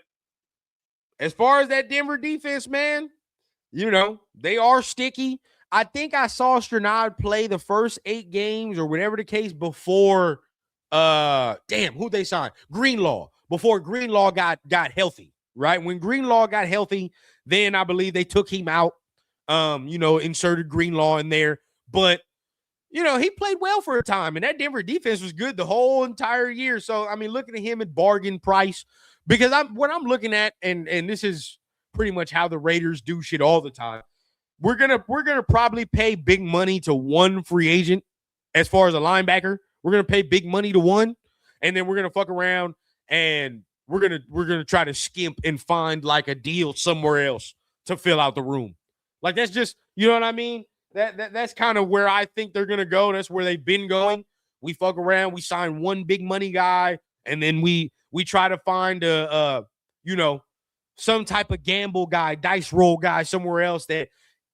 Speaker 1: as far as that Denver defense, man, they are sticky. I think I saw Strnad play the first 8 games or whatever the case before who they signed? Greenlaw. Before Greenlaw got healthy, right? When Greenlaw got healthy, then I believe they took him out, inserted Greenlaw in there. But, he played well for a time, and that Denver defense was good the whole entire year. So, I mean, looking at him at bargain price, because what I'm looking at, and this is pretty much how the Raiders do shit all the time, we're gonna probably pay big money to one free agent as far as a linebacker. We're gonna pay big money to one, and then we're gonna fuck around and we're gonna try to skimp and find like a deal somewhere else to fill out the room. Like, that's just, you know what I mean? That's kind of where I think they're gonna go. That's where they've been going. We fuck around, we sign one big money guy, and then we try to find some type of gamble guy, dice roll guy somewhere else that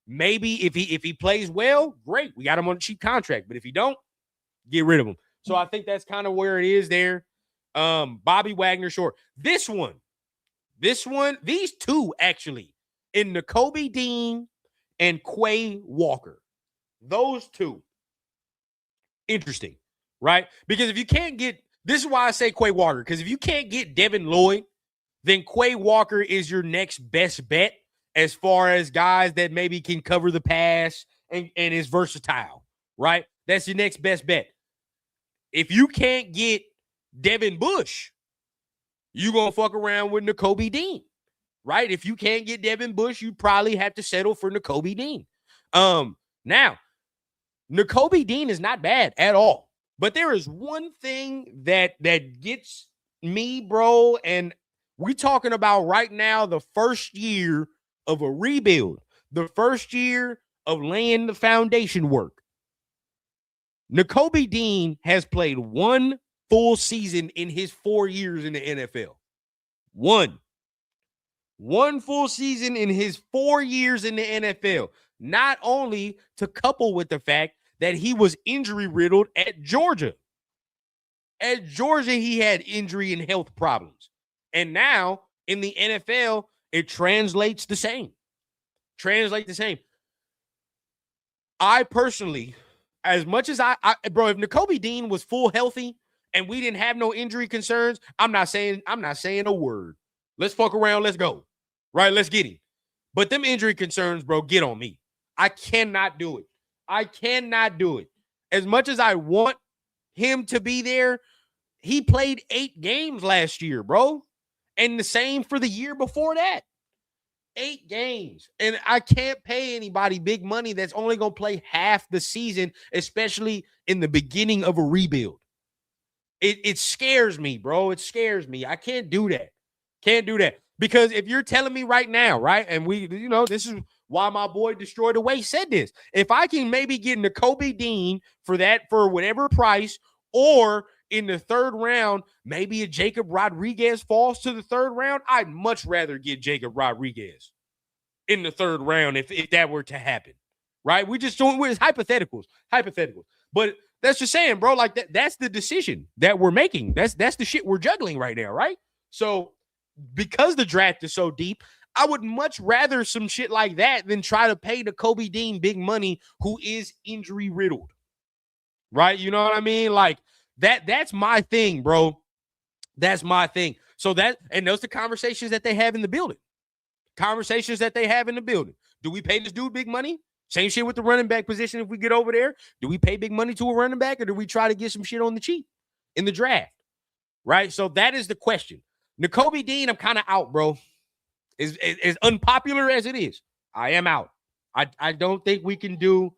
Speaker 1: maybe if he plays well, great. We got him on a cheap contract. But if he don't, get rid of him. So I think that's kind of where it is there. Bobby Wagner short. This one, these two actually, in Nakobe Dean and Quay Walker. Those two. Interesting, right? Because if you can't get, this is why I say Quay Walker, because if you can't get Devin Lloyd, then Quay Walker is your next best bet as far as guys that maybe can cover the pass and is versatile, right? That's your next best bet. If you can't get Devin Bush, you're going to fuck around with Nakobe Dean, right? If you can't get Devin Bush, you probably have to settle for Nakobe Dean. Now, Nakobe Dean is not bad at all, but there is one thing that gets me, bro, and we talking about right now the first year of a rebuild, the first year of laying the foundation work. Nakobe Dean has played one full season in his 4 years in the NFL. One full season in his 4 years in the NFL. Not only to couple with the fact that he was injury riddled at Georgia. At Georgia, he had injury and health problems. And now in the NFL, it translates the same. I personally as much as bro, if Nakobe Dean was full healthy and we didn't have no injury concerns, I'm not saying a word. Let's fuck around. Let's go. Right? Let's get him. But them injury concerns, bro, get on me. I cannot do it. I cannot do it. As much as I want him to be there, he played 8 games last year, bro. And the same for the year before that. 8 games. And I can't pay anybody big money that's only going to play half the season, especially in the beginning of a rebuild. It scares me, bro. It scares me. I can't do that. Can't do that. Because if you're telling me right now, right, and this is why my boy Destroy the Way said this. If I can maybe get Nakobe Dean for whatever price, or in the 3rd round, maybe a Jacob Rodriguez falls to the 3rd round, I'd much rather get Jacob Rodriguez in the 3rd round if that were to happen, right? We're hypotheticals. But that's just saying, bro, like that's the decision that we're making. That's the shit we're juggling right now, right? So because the draft is so deep, I would much rather some shit like that than try to pay Nakobe Dean big money who is injury riddled, right? You know what I mean? Like, that's my thing, bro. That's my thing. So those are the conversations that they have in the building. Do we pay this dude big money? Same shit with the running back position. If we get over there, do we pay big money to a running back, or do we try to get some shit on the cheap in the draft? Right? So that is the question. Nakobe Dean, I'm kind of out, bro. As unpopular as it is, I am out. I don't think we can do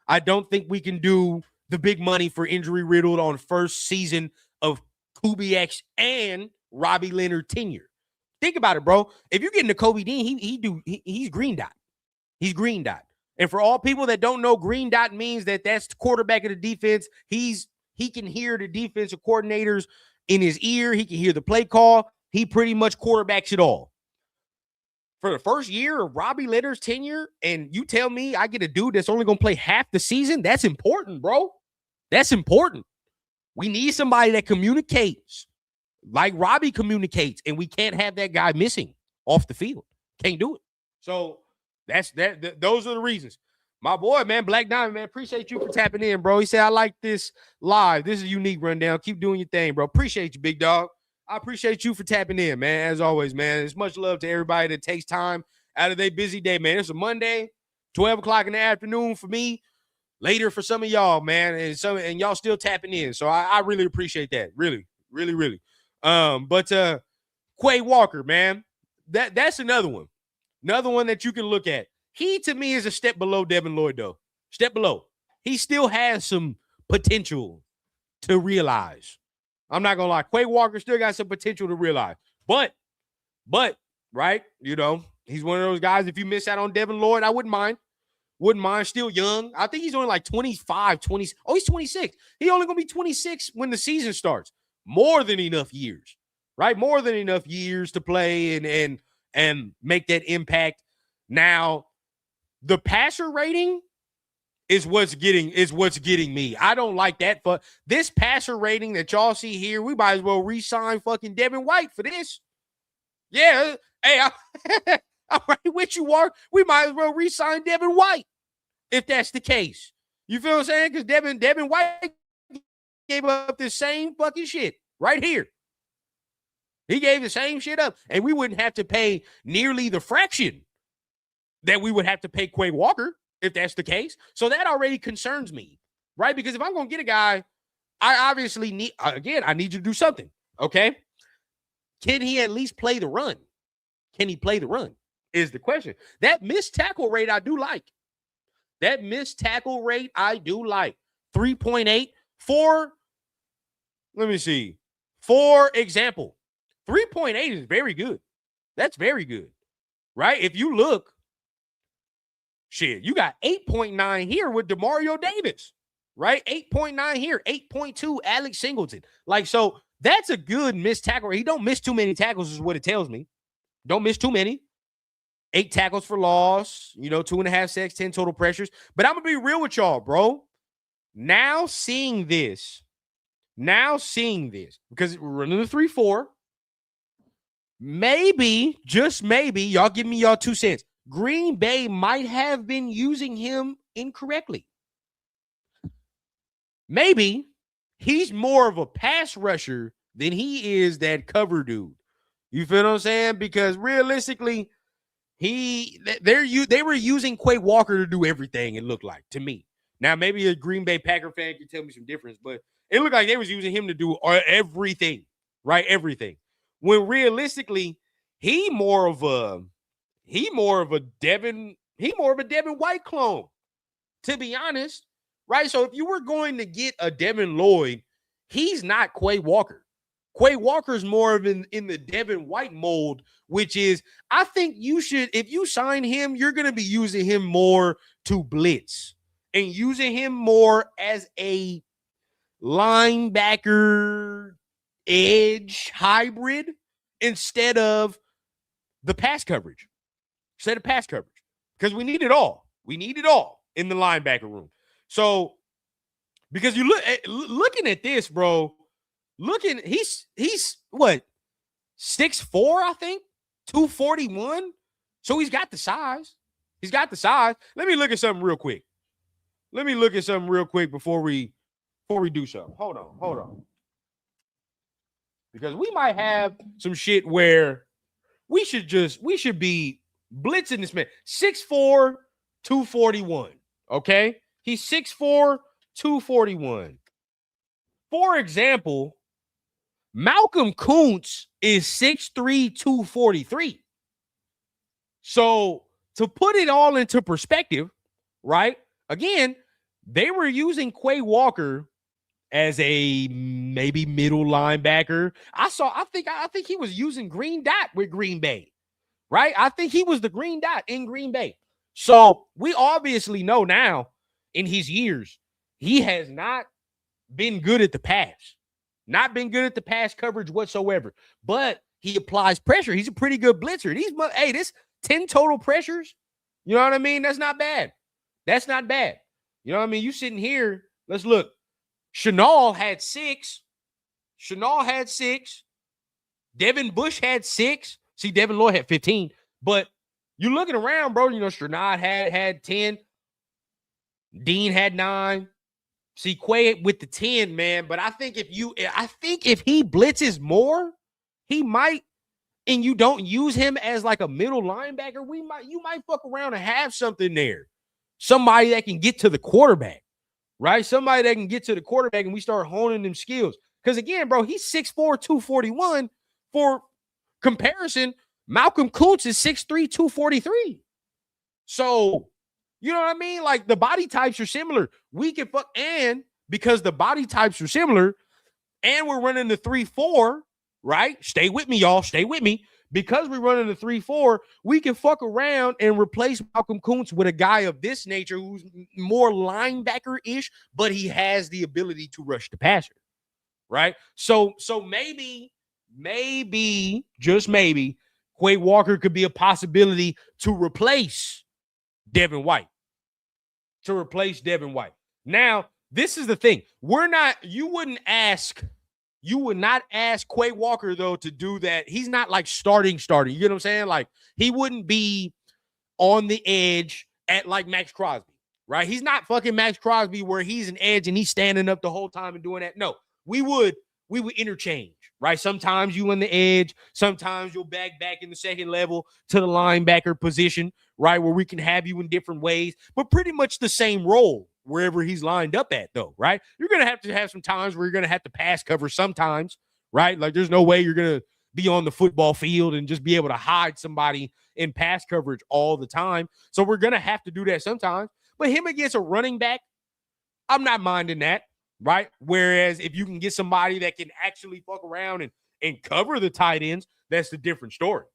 Speaker 1: the big money for injury riddled on first season of Kubiak's and Robbie Leonard tenure. Think about it, bro. If you get Nakobe Dean, he's green dot. He's green dot. And for all people that don't know, green dot means that's the quarterback of the defense. He can hear the defensive coordinators in his ear. He can hear the play call. He pretty much quarterbacks it all. For the first year of Robbie Leonard's tenure, and you tell me I get a dude that's only going to play half the season, that's important, bro. That's important. We need somebody that communicates like Robbie communicates, and we can't have that guy missing off the field. Can't do it. So that's that. Those are the reasons. My boy, man, Black Diamond, man, appreciate you for tapping in, bro. He said, I like this live. This is a unique rundown. Keep doing your thing, bro. Appreciate you, big dog. I appreciate you for tapping in, man. As always, man. It's much love to everybody that takes time out of their busy day, man. It's a Monday, 12 o'clock in the afternoon for me, later for some of y'all, man, and y'all still tapping in. So I really appreciate that. Really, really, really. But Quay Walker, man, that's another one. Another one that you can look at. He, to me, is a step below Devin Lloyd, though. Step below. He still has some potential to realize. I'm not going to lie. Quay Walker still got some potential to realize. But, right, he's one of those guys, if you miss out on Devin Lloyd, I wouldn't mind. Wouldn't mind. Still young. I think he's only like 25, 20. Oh, he's 26. He only going to be 26 when the season starts. More than enough years, right? More than enough years to play and make that impact. Now, the passer rating is what's getting me. I don't like that. For this passer rating that y'all see here, we might as well re-sign fucking Devin White for this. Yeah. Hey, I'm right with you, Mark. We might as well re-sign Devin White if that's the case. You feel what I'm saying? Because Devin White gave up the same fucking shit right here. He gave the same shit up, and we wouldn't have to pay nearly the fraction that we would have to pay Quay Walker if that's the case. So that already concerns me, right? Because if I'm going to get a guy, I obviously need, again, I need you to do something, okay? Can he at least play the run? Can he play the run is the question. That missed tackle rate I do like. 3.8 for, let me see. For example, 3.8 is very good. That's very good, right? If you look, shit, you got 8.9 here with DeMario Davis, right? 8.9 here, 8.2 Alex Singleton. Like, so that's a good missed tackle. He don't miss too many tackles is what it tells me. Don't miss too many. 8 tackles for loss, 2.5 sacks, 10 total pressures. But I'm going to be real with y'all, bro. Now seeing this, because we're running the 3-4, maybe, just maybe, y'all give me y'all 2 cents. Green Bay might have been using him incorrectly. maybe he's more of a pass rusher than he is that cover dude. You feel what I'm saying? Because realistically, they were using Quay Walker to do everything, it looked like to me. Now, maybe a Green Bay Packer fan can tell me some difference, but it looked like they was using him to do everything, right? Everything. When realistically, he more of a Devin White clone, to be honest, right? So if you were going to get a Devin Lloyd, he's not Quay Walker. Quay Walker's more of in the Devin White mold, which is, I think you should, if you sign him, you're going to be using him more to blitz and using him more as a linebacker edge hybrid instead of the pass coverage. Because we need it all. We need it all in the linebacker room. So, because you looking at this, bro, he's what, 6'4", I think, 241. So he's got the size. Let me look at something real quick. Before we do something. Hold on. Because we might have some shit where we should be blitzing this man. 6'4", 241. Okay? He's 6'4", 241. For example, Malcolm Kuntz is 6'3", 243. So to put it all into perspective, right? Again, they were using Quay Walker as a maybe middle linebacker. I think he was using green dot with Green Bay, right? I think he was the green dot in Green Bay. So we obviously know now in his years, he has not been good at the pass. Not been good at the pass coverage whatsoever. But he applies pressure. He's a pretty good blitzer. This 10 total pressures, you know what I mean? That's not bad. You know what I mean? You sitting here, let's look. Chenal had 6. Devin Bush had 6. See, Devin Lloyd had 15. But you looking around, bro, you know, Stranad had 10. Dean had 9. See, Quay with the 10, man. But I think if he blitzes more, he might, and you don't use him as like a middle linebacker, you might fuck around and have something there. Somebody that can get to the quarterback, right? Somebody that can get to the quarterback and we start honing them skills. Because again, bro, he's 6'4", 241. For comparison, Malcolm Kuntz is 6'3", 243. So, you know what I mean? Like, the body types are similar. We can fuck, and because the body types are similar, and we're running the 3-4, right? Stay with me, y'all. Stay with me. Because we're running the 3-4, we can fuck around and replace Malcolm Kuntz with a guy of this nature who's more linebacker-ish, but he has the ability to rush the passer, right? So maybe, just maybe, Quay Walker could be a possibility to replace Devin White. Now, this is the thing. You would not ask Quay Walker, though, to do that. He's not like starting. You get what I'm saying? Like, he wouldn't be on the edge at like Maxx Crosby, right? He's not fucking Maxx Crosby where he's an edge and he's standing up the whole time and doing that. No, we would interchange, right? Sometimes you on the edge. Sometimes you'll back in the second level to the linebacker position, right? Where we can have you in different ways, but pretty much the same role wherever he's lined up at, though, right? You're going to have some times where you're going to have to pass cover sometimes, right? Like, there's no way you're going to be on the football field and just be able to hide somebody in pass coverage all the time. So we're going to have to do that sometimes. But him against a running back, I'm not minding that, right? Whereas if you can get somebody that can actually fuck around and cover the tight ends, that's a different story,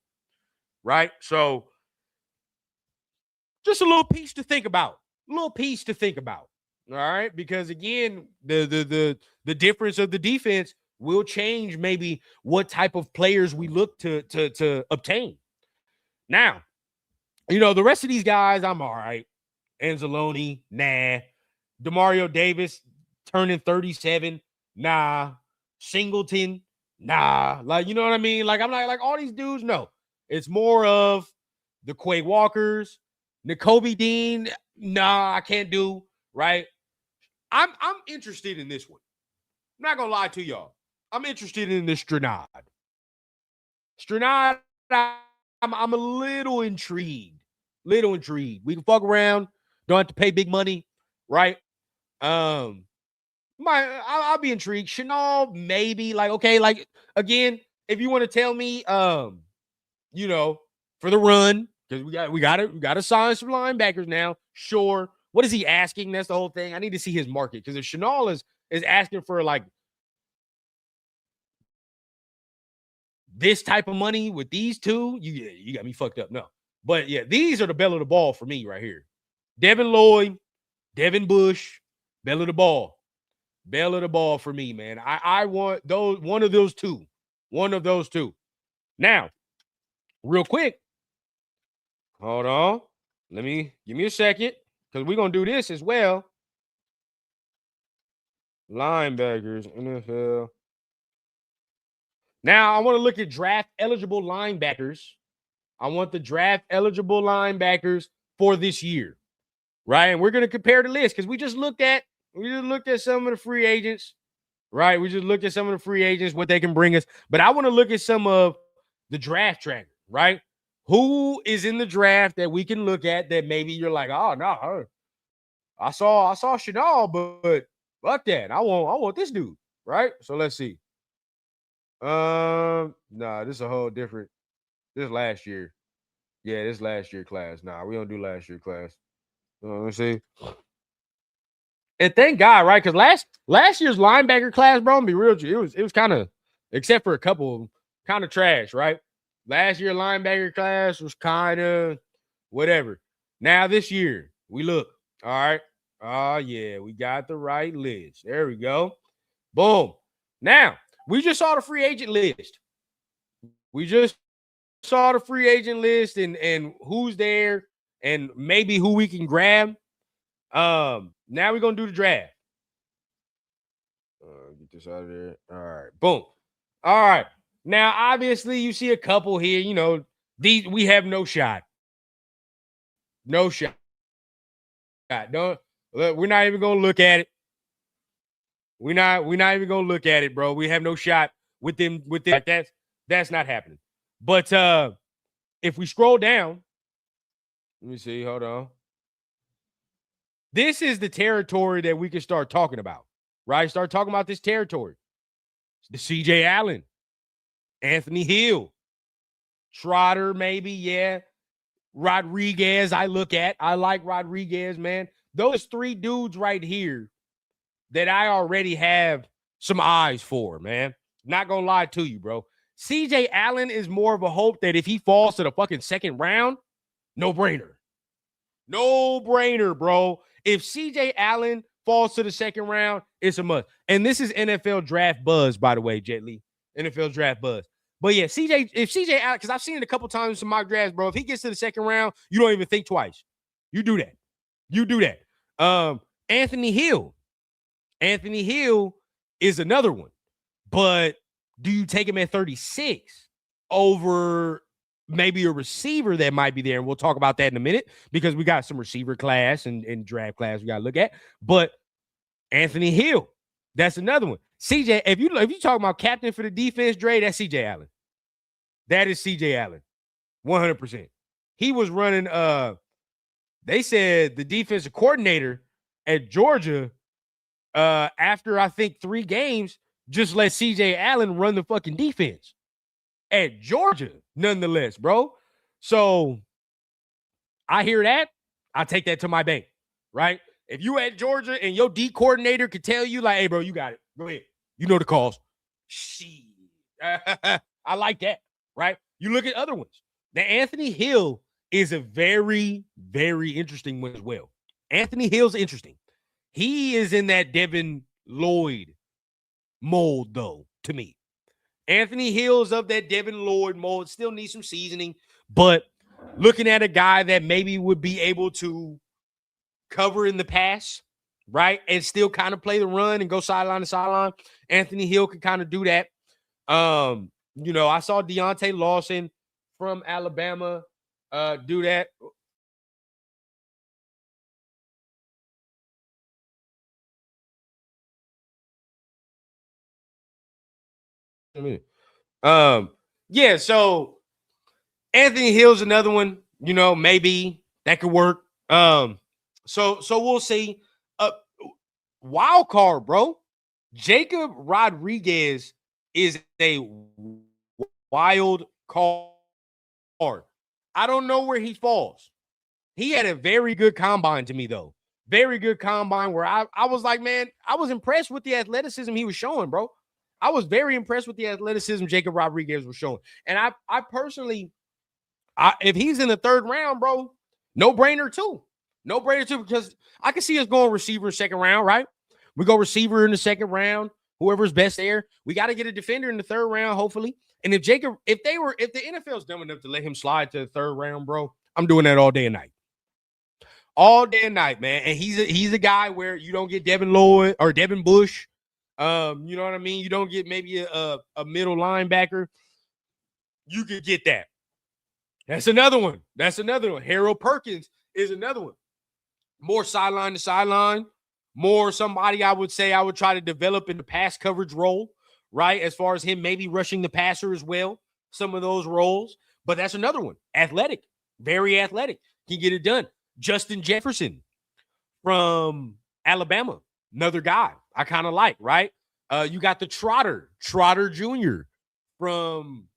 Speaker 1: right? So just a little piece to think about. All right, because again, the difference of the defense will change maybe what type of players we look to obtain. Now, you know, the rest of these guys, I'm all right. Anzalone, nah. Demario Davis turning 37, nah. Singleton, nah. Like, you know what I mean? Like, I'm like all these dudes, no. It's more of the Quay Walkers, Nakobe Dean, nah, I can't do, right? I'm interested in this one. I'm not gonna lie to y'all. I'm interested in this Stranad. Stranad, I'm a little intrigued. Little intrigued. We can fuck around. Don't have to pay big money, right? I'll be intrigued. Chanel, maybe. Like, okay, like again, if you want to tell me, you know, for the run, because we got to sign some linebackers now. Sure. What is he asking? That's the whole thing. I need to see his market. Because if Chanel is asking for like this type of money with these two, you got me fucked up. No. But yeah, these are the bell of the ball for me right here. Devin Lloyd, Devin Bush, bell of the ball. Bell of the ball for me, man. I want those one of those two. One of those two. Now, real quick. Hold on. Give me a second. Because we're gonna do this as well. Linebackers, NFL. Now I want to look at draft eligible linebackers. I want the draft eligible linebackers for this year, right? And we're gonna compare the list because we just looked at some of the free agents, right? We just looked at some of the free agents, what they can bring us. But I want to look at some of the draft tracker, right? Who is in the draft that we can look at that maybe you're like, oh no, I saw Chanel, but fuck that. I want this dude, right? So let's see. Nah, this is a whole different. This last year. Yeah, this last year class. Nah, we don't do last year class. Let's see. And thank God, right? Because last year's linebacker class, bro, be real, it was kind of, except for a couple, kind of trash, right? Last year linebacker class was kind of whatever. Now this year, we look. All right. Oh, yeah, we got the right list. There we go. Boom. Now, we just saw the free agent list. We just saw the free agent list and who's there and maybe who we can grab. Now we're gonna do the draft. Get this out of there. All right, boom. All right. Now, obviously, you see a couple here. You know, these we have no shot. No shot. Don't look, we're not even gonna look at it. We're not even gonna look at it, bro. We have no shot with them. Like that's not happening. But if we scroll down, let me see. Hold on. This is the territory that we can start talking about, right? Start talking about this territory. The CJ Allen, Anthony Hill, Trotter, maybe, yeah. Rodriguez, I like Rodriguez, man. Those three dudes right here that I already have some eyes for, man. Not gonna lie to you, bro. CJ Allen is more of a hope that if he falls to the fucking second round, no brainer. No brainer, bro. If CJ Allen falls to the second round, it's a must. And this is NFL draft buzz, by the way, Jet Li. NFL draft buzz. But yeah, if CJ Allen, because I've seen it a couple times in mock drafts, bro. If he gets to the second round, you don't even think twice. You do that. You do that. Anthony Hill. Anthony Hill is another one. But do you take him at 36 over maybe a receiver that might be there? And we'll talk about that in a minute because we got some receiver class and draft class we got to look at. But Anthony Hill, that's another one. CJ, if you talk about captain for the defense, Dre, that's CJ Allen. That is CJ Allen. 100%. He was running, they said the defensive coordinator at Georgia, after I think 3 games, just let CJ Allen run the fucking defense at Georgia, nonetheless, bro. So I hear that. I take that to my bank, right? If you at Georgia and your D coordinator could tell you, like, hey, bro, you got it. Go ahead. You know the calls. Shit. I like that, right? You look at other ones. The Anthony Hill is a very, very interesting one as well. Anthony Hill's interesting. He is in that Devin Lloyd mold, though, to me. Anthony Hill's of that Devin Lloyd mold. Still needs some seasoning, but looking at a guy that maybe would be able to cover in the pass, right, and still kind of play the run and go sideline to sideline. Anthony Hill can kind of do that. You know, I saw Deontay Lawson from Alabama do that. Yeah, so Anthony Hill's another one, maybe that could work. So we'll see. Wild card, bro. Jacob Rodriguez is a wild card. I don't know where he falls. He had a very good combine to me, though. Very good combine where I was like, man, I was impressed with the athleticism he was showing, bro. I was very impressed with the athleticism Jacob Rodriguez was showing. And I personally, if he's in the third round, bro, no brainer too. No brainer too, because I can see us going receiver second round, right? We go receiver in the second round, whoever's best there. We got to get a defender in the third round, hopefully. And if the NFL's dumb enough to let him slide to the third round, bro, I'm doing that all day and night. All day and night, man. And he's a guy where you don't get Devin Lloyd or Devin Bush. You know what I mean? You don't get maybe a middle linebacker. You could get that. That's another one. Harold Perkins is another one. More sideline to sideline. More somebody I would say I would try to develop in the pass coverage role, right? As far as him maybe rushing the passer as well. Some of those roles. But that's another one. Athletic. Very athletic. Can get it done. Justin Jefferson from Alabama. Another guy I kind of like, right? You got the Trotter Jr. from,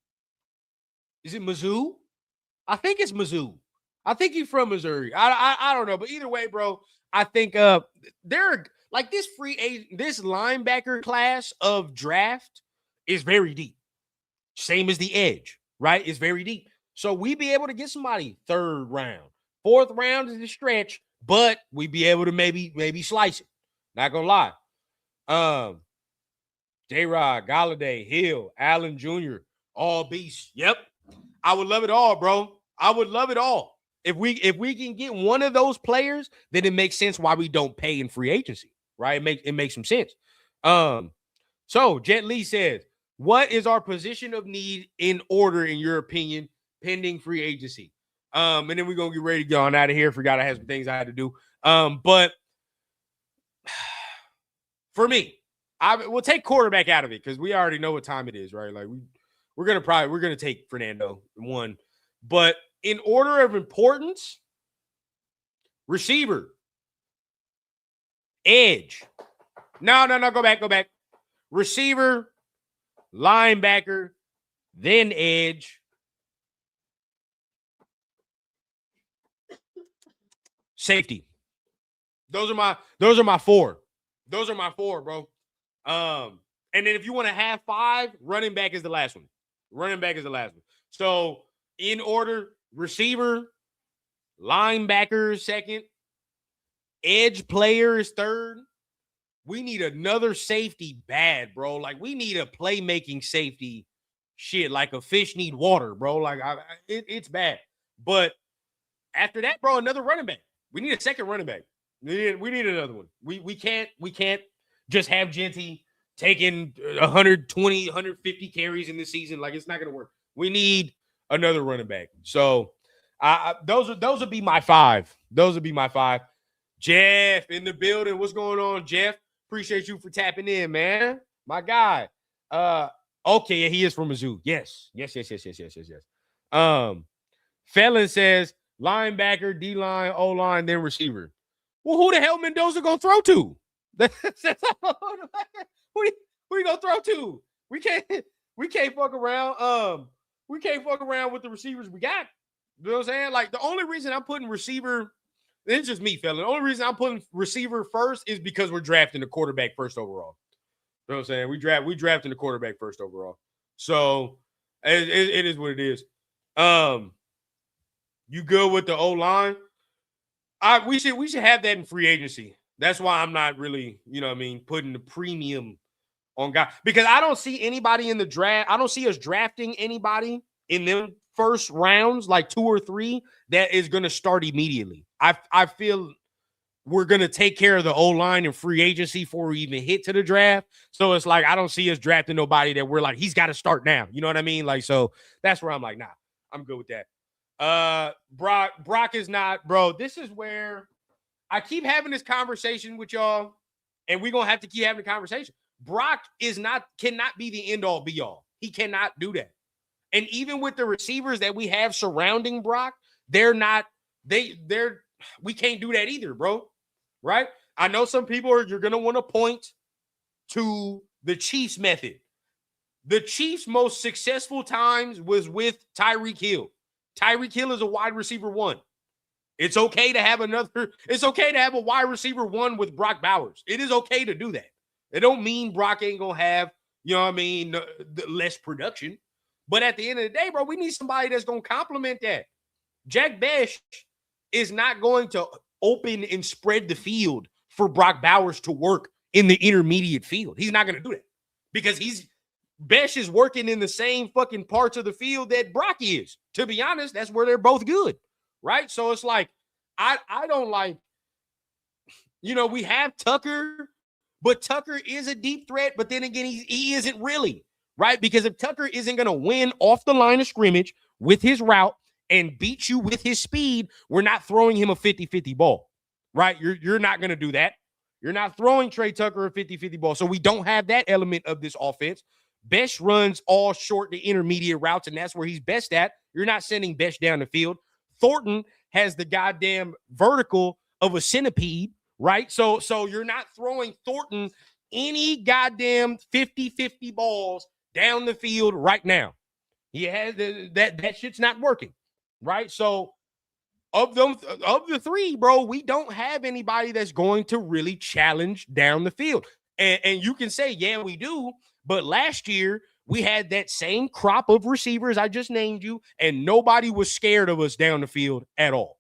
Speaker 1: is it Mizzou? I think it's Mizzou. I think he's from Missouri. I don't know, but either way, bro, I think they're like this this linebacker class of draft is very deep. Same as the edge, right? It's very deep. So we be able to get somebody third round. Fourth round is a stretch, but we be able to maybe slice it. Not gonna lie. J-Rod, Galladay, Hill, Allen Jr., all beasts. Yep. I would love it all, bro. I would love it all. If we can get one of those players, then it makes sense why we don't pay in free agency, right? It makes some sense. So Jet Lee says, what is our position of need in order, in your opinion, pending free agency? And then we're gonna get ready to get on out of here. Forgot I had some things I had to do. But for me, we'll take quarterback out of it because we already know what time it is, right? Like we're gonna take Fernando one, but in order of importance, receiver, edge. No, go back. Receiver, linebacker, then edge. Safety. Those are my four. Those are my four, bro. And then if you want to have five, running back is the last one. So in order, receiver, linebacker second, edge player is third. We need another safety bad, bro. Like we need a playmaking safety shit, like a fish need water, bro. Like it's bad. But after that, bro, another running back. We need a second running back. We need another one. We can't just have Genty taking 120, 150 carries in this season. Like it's not gonna work. We need another running back. So those would be my five. Jeff in the building. What's going on, Jeff? Appreciate you for tapping in, man. My guy. Okay, yeah, he is from Mizzou. Yes. Felon says linebacker, D-line, O-line, then receiver. Well, who the hell Mendoza gonna throw to? Who you gonna throw to? We can't fuck around. We can't fuck around with the receivers we got. You know what I'm saying? Like the only reason I'm putting receiver, it's just me, fella. The only reason I'm putting receiver first is because we're drafting the quarterback first overall. You know what I'm saying? We drafting the quarterback first overall. So it is what it is. You good with the O-line? We should have that in free agency. That's why I'm not really, putting the premium on guys, because I don't see anybody in the draft. I don't see us drafting anybody in them first rounds, like 2 or 3, that is going to start immediately. I feel we're going to take care of the O-line and free agency before we even hit to the draft. So it's like, I don't see us drafting nobody that we're like, he's got to start now. You know what I mean? Like, so that's where I'm like, nah, I'm good with that. Brock is not, bro. This is where I keep having this conversation with y'all, and we're going to have to keep having the conversation. Brock cannot be the end all be all. He cannot do that. And even with the receivers that we have surrounding Brock, we can't do that either, bro. Right? I know some people you're going to want to point to the Chiefs method. The Chiefs' most successful times was with Tyreek Hill. Tyreek Hill is a wide receiver 1. It's okay to have a wide receiver 1 with Brock Bowers. It is okay to do that. It don't mean Brock ain't going to have, the less production. But at the end of the day, bro, we need somebody that's going to complement that. Jack Bech is not going to open and spread the field for Brock Bowers to work in the intermediate field. He's not going to do that because Bech is working in the same fucking parts of the field that Brock is. To be honest, that's where they're both good, right? So it's like, I don't like, we have Tucker, but Tucker is a deep threat, but then again, he isn't really. Right? Because if Tucker isn't going to win off the line of scrimmage with his route and beat you with his speed, we're not throwing him a 50-50 ball. Right? You're not going to do that. You're not throwing Trey Tucker a 50-50 ball. So we don't have that element of this offense. Bech runs all short to intermediate routes, and that's where he's best at. You're not sending Bech down the field. Thornton has the goddamn vertical of a centipede, right? So you're not throwing Thornton any goddamn 50-50 balls down the field right now. He has that shit's not working, right? So of the 3, bro, we don't have anybody that's going to really challenge down the field. And you can say, yeah, we do. But last year we had that same crop of receivers I just named you, and nobody was scared of us down the field at all.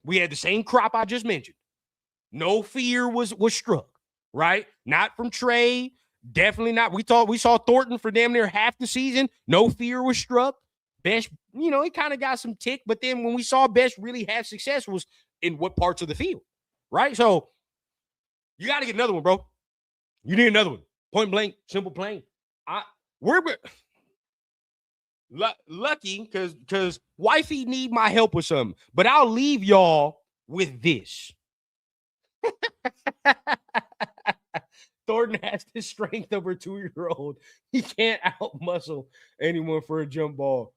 Speaker 1: We had the same crop I just mentioned. No fear was struck, right? Not from Trey. Definitely not. We saw Thornton for damn near half the season. No fear was struck. Bech, he kind of got some tick, but then when we saw Bech really have success was in what parts of the field, right? So you got to get another one, bro. You need another one. Point blank, simple, plain. We're lucky because wifey need my help with something, but I'll leave y'all with this. Thornton has the strength of a 2-year-old. He can't out-muscle anyone for a jump ball.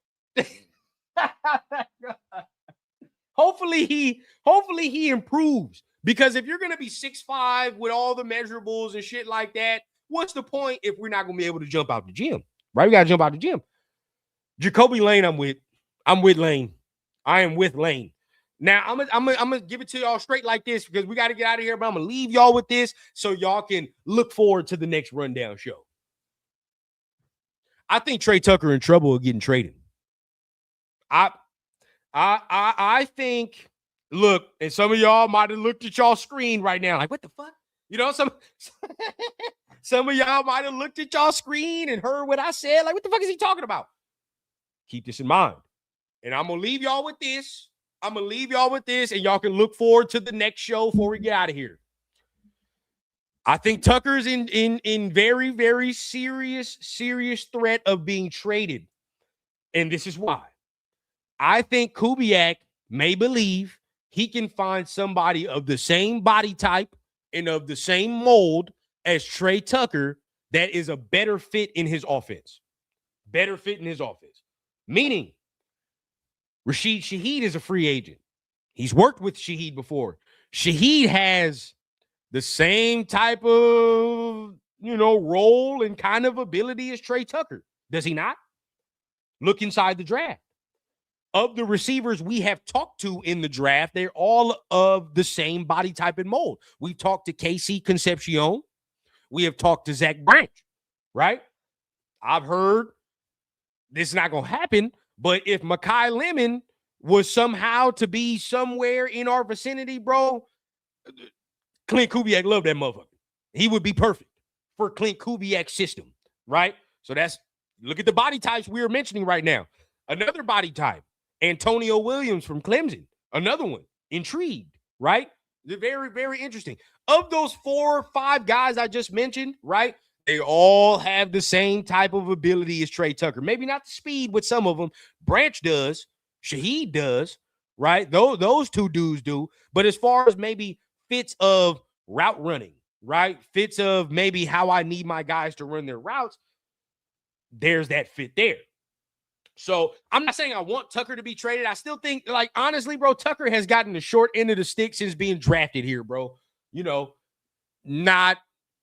Speaker 1: Hopefully he improves. Because if you're going to be 6'5" with all the measurables and shit like that, what's the point if we're not going to be able to jump out the gym? Right? We got to jump out the gym. Jacoby Lane, I'm with Lane. I am with Lane. Now, I'm gonna give it to y'all straight like this because we got to get out of here, but I'm going to leave y'all with this so y'all can look forward to the next rundown show. I think Trey Tucker in trouble of getting traded. I think, look, and some of y'all might have looked at y'all screen right now like, what the fuck? Some of y'all might have looked at y'all screen and heard what I said. Like, what the fuck is he talking about? Keep this in mind. And I'm going to leave y'all with this. And y'all can look forward to the next show before we get out of here. I think Tucker's in very, very serious threat of being traded. And this is why. I think Kubiak may believe he can find somebody of the same body type and of the same mold as Trey Tucker that is a better fit in his offense. Meaning, Rashid Shaheed is a free agent. He's worked with Shaheed before. Shaheed has the same type of, role and kind of ability as Trey Tucker. Does he not? Look inside the draft. Of the receivers we have talked to in the draft, they're all of the same body type and mold. We've talked to Casey Concepcion. We have talked to Zach Branch, right? I've heard this is not going to happen, but if Mekhi Lemon was somehow to be somewhere in our vicinity, bro, Clint Kubiak loved that motherfucker. He would be perfect for Clint Kubiak's system, right? So look at the body types we are mentioning right now. Another body type, Antonio Williams from Clemson. Another one, intrigued, right? They're very, very interesting. Of those 4 or 5 guys I just mentioned, right, they all have the same type of ability as Trey Tucker. Maybe not the speed with some of them. Branch does. Shaheed does, right? Those 2 dudes do. But as far as maybe fits of route running, right, fits of maybe how I need my guys to run their routes, there's that fit there. So I'm not saying I want Tucker to be traded. I still think, like, honestly, bro, Tucker has gotten the short end of the stick since being drafted here, bro. You know, not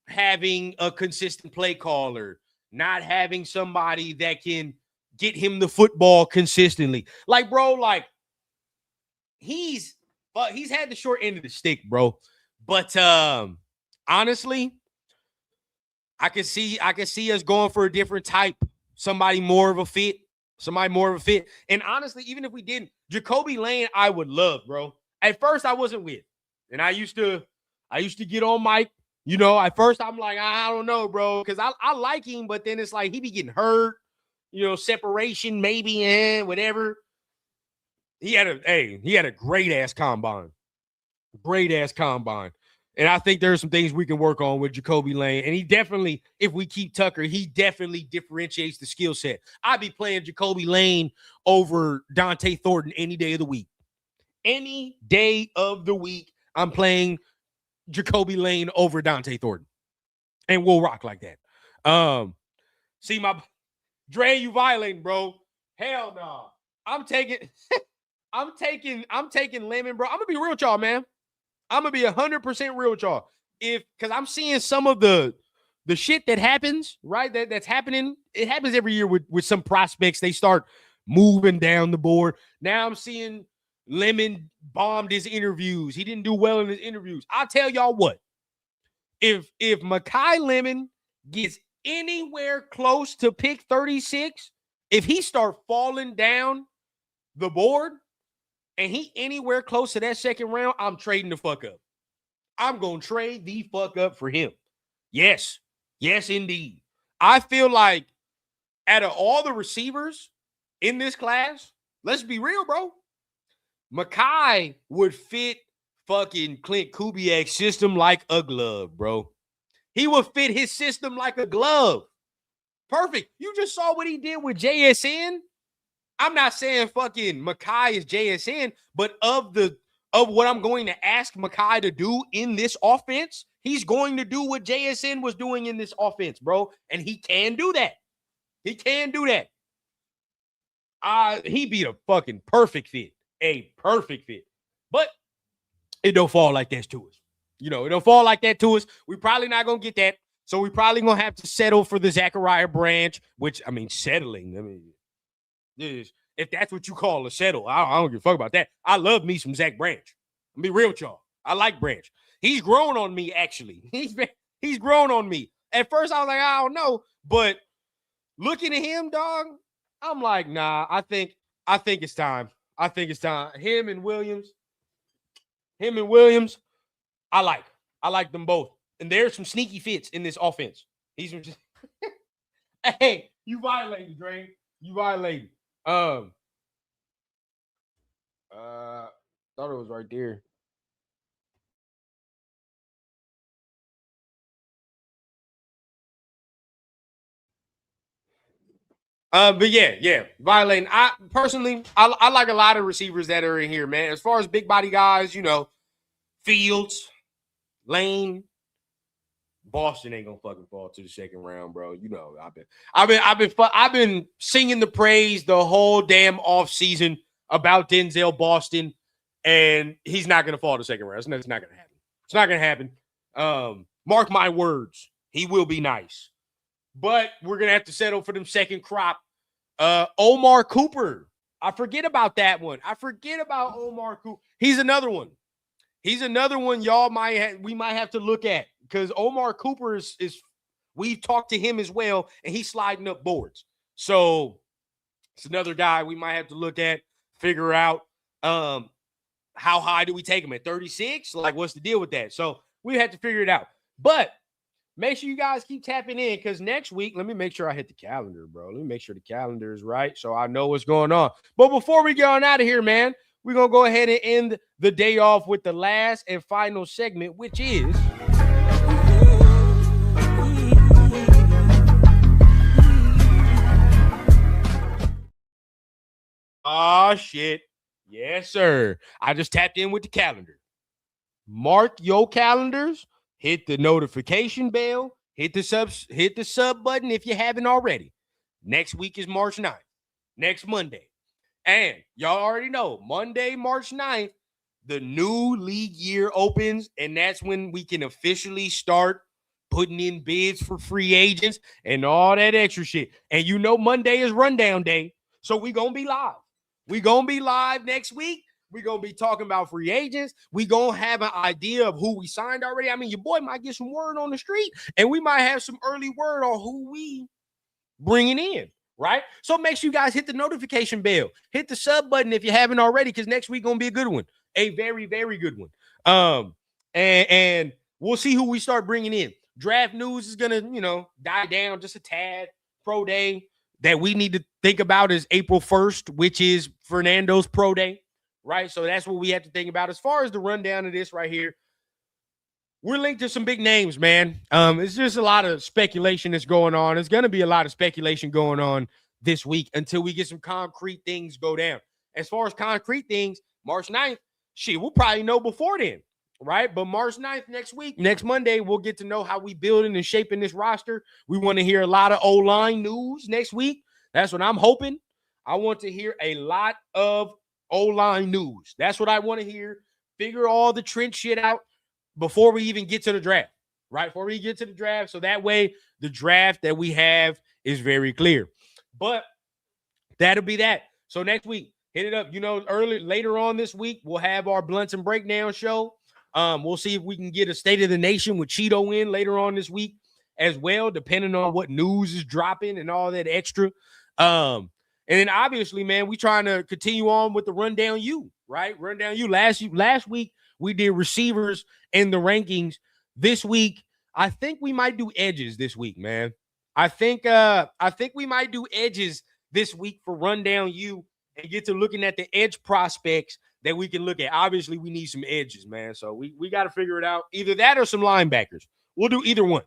Speaker 1: having a consistent play caller, not having somebody that can get him the football consistently. Like, bro, like, he's had the short end of the stick, bro. But honestly, I can see us going for a different type, somebody more of a fit. And honestly, even if we didn't, Jacoby Lane, I would love, bro. At first, I wasn't with. And I used to get on Mike. You know, at first I'm like, I don't know, bro, because I like him, but then it's like he be getting hurt, you know, separation, maybe, and whatever. He had a great ass combine. And I think there's some things we can work on with Jacoby Lane. And he definitely, if we keep Tucker, he definitely differentiates the skill set. I'd be playing Jacoby Lane over Dante Thornton any day of the week. Any day of the week, I'm playing Jacoby Lane over Dante Thornton. And we'll rock like that. See, my Dre, you violating, bro. Hell no. I'm taking Lemon, bro. I'm gonna be real with y'all, man. I'm gonna be 100% real with y'all. Because I'm seeing some of the shit that happens, right? That's happening. It happens every year with some prospects. They start moving down the board. Now I'm seeing Lemon bombed his interviews. He didn't do well in his interviews. I'll tell y'all what. If Mekhi Lemon gets anywhere close to pick 36, if he start falling down the board, and he anywhere close to that second round, I'm trading the fuck up. I'm going to trade the fuck up for him. Yes. Yes, indeed. I feel like out of all the receivers in this class, let's be real, bro. Mekhi would fit fucking Clint Kubiak's system like a glove, bro. He would fit his system like a glove. Perfect. You just saw what he did with JSN. I'm not saying fucking Mekhi is JSN, but of what I'm going to ask Mekhi to do in this offense, he's going to do what JSN was doing in this offense, bro. And he can do that. He can do that. He'd be a fucking perfect fit. A perfect fit. But it don't fall like that to us. You know, it don't fall like that to us. We probably not going to get that. So we probably going to have to settle for the Zachariah Branch, which, I mean, settling. If that's what you call a settle, I don't give a fuck about that. I love me some Zach Branch. I'll be real with y'all. I like Branch. He's grown on me, actually. He's grown on me. At first, I was like, I don't know. But looking at him, dog, I'm like, nah, I think it's time. I think it's time. Him and Williams, I like them both. And there's some sneaky fits in this offense. He's just hey, you violated, Dre. You violated. Thought it was right there. But yeah, violating. I personally, I like a lot of receivers that are in here, man. As far as big body guys, you know, Fields, Lane, Boston ain't gonna fucking fall to the second round, bro. You know, I've been singing the praise the whole damn offseason about Denzel Boston, and he's not gonna fall to the second round. It's not gonna happen. It's not gonna happen. Mark my words, he will be nice, but we're gonna have to settle for them second crop. Omar Cooper, I forget about that one. I forget about Omar Cooper. He's another one. Y'all we might have to look at. Because Omar Cooper is we've talked to him as well, and he's sliding up boards. So it's another guy we might have to look at, figure out how high do we take him at 36? Like, what's the deal with that? So we have to figure it out. But make sure you guys keep tapping in, because next week, let me make sure I hit the calendar, bro. Let me make sure the calendar is right so I know what's going on. But before we get on out of here, man, we're going to go ahead and end the day off with the last and final segment, which is... Oh, shit. Yes, sir. I just tapped in with the calendar. Mark your calendars. Hit the notification bell. Hit the sub button if you haven't already. Next week is March 9th. Next Monday. And y'all already know, Monday, March 9th, the new league year opens, and that's when we can officially start putting in bids for free agents and all that extra shit. And you know Monday is rundown day, so we going to be live. We going to be live next week. We're going to be talking about free agents. We going to have an idea of who we signed already. I mean, your boy might get some word on the street, and we might have some early word on who we bringing in, right? So make sure you guys hit the notification bell. Hit the sub button if you haven't already, because next week going to be a good one. A very, very good one. And we'll see who we start bringing in. Draft news is going to, die down just a tad. Pro day that we need to think about is April 1st, which is Fernando's pro day, right? So that's what we have to think about. As far as the rundown of this right here, we're linked to some big names, man. It's just a lot of speculation that's going on. There's going to be a lot of speculation going on this week until we get some concrete things go down. As far as concrete things, March 9th, shit, we'll probably know before then, right? But March 9th, next week, next Monday, we'll get to know how we building and shaping this roster. We want to hear a lot of O-line news next week. That's what I'm hoping. I want to hear a lot of O-line news. That's what I want to hear. Figure all the trench shit out before we even get to the draft, right? Before we get to the draft. So that way, the draft that we have is very clear. But that'll be that. So next week, hit it up. Later on this week, we'll have our Blunts and Breakdown show. We'll see if we can get a State of the Nation with Cheeto in later on this week as well, depending on what news is dropping and all that extra. And then obviously, man, we trying to continue on with the Rundown U, right? Rundown U. Last week, we did receivers in the rankings. This week, I think we might do edges this week, man. I think we might do edges this week for Rundown U and get to looking at the edge prospects that we can look at. Obviously, we need some edges, man. So we got to figure it out. Either that or some linebackers. We'll do either one,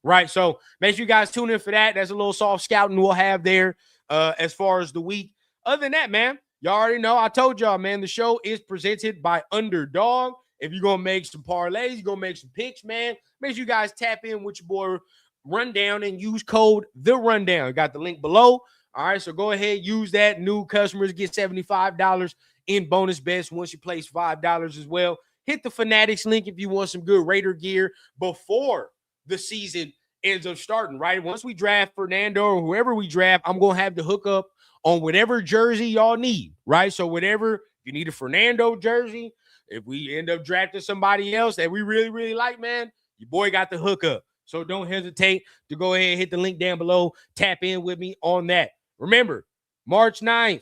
Speaker 1: right? So make sure you guys tune in for that. That's a little soft scouting we'll have there as far as the week. Other than that, man, y'all already know. I told y'all, man, the show is presented by Underdog. If you're going to make some parlays, you're going to make some picks, man, make sure you guys tap in with your boy Rundown and use code The Rundown. Got the link below. All right, so go ahead, use that. New customers get $75 in bonus bets once you place $5 as well. Hit the Fanatics link if you want some good Raider gear before the season ends up starting, right? Once we draft Fernando or whoever we draft, I'm going to have the hookup on whatever jersey y'all need, right? So whatever, if you need a Fernando jersey, if we end up drafting somebody else that we really, really like, man, your boy got the hookup. So don't hesitate to go ahead and hit the link down below. Tap in with me on that. Remember, March 9th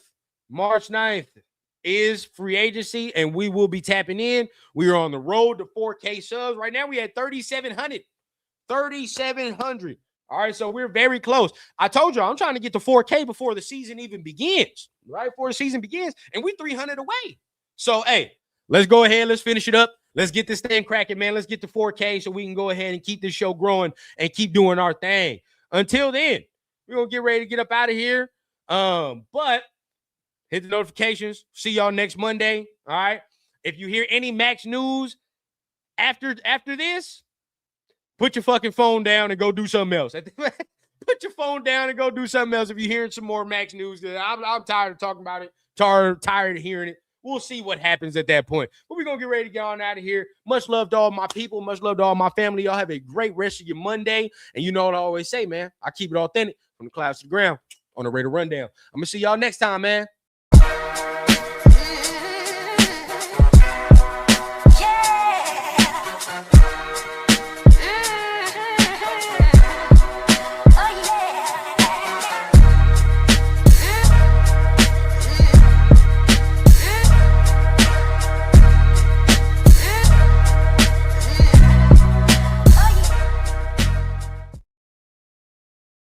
Speaker 1: is free agency, and we will be tapping in. We are on the road to 4K subs. Right now, we had 3,700. 3,700. All right, so we're very close. I told y'all, I'm trying to get to 4K before the season even begins, right? Before the season begins, and we're 300 away. So, hey, let's go ahead. Let's finish it up. Let's get this thing cracking, man. Let's get to 4K so we can go ahead and keep this show growing and keep doing our thing. Until then, we're going to get ready to get up out of here. But hit the notifications. See y'all next Monday. All right. If you hear any Maxx news after this, put your fucking phone down and go do something else. Put your phone down and go do something else if you're hearing some more Maxx news. I'm tired of talking about it. Tired of hearing it. We'll see what happens at that point. But we're going to get ready to get on out of here. Much love to all my people. Much love to all my family. Y'all have a great rest of your Monday. And you know what I always say, man. I keep it authentic from the clouds to the ground on the Raider Rundown. I'm going to see y'all next time, man.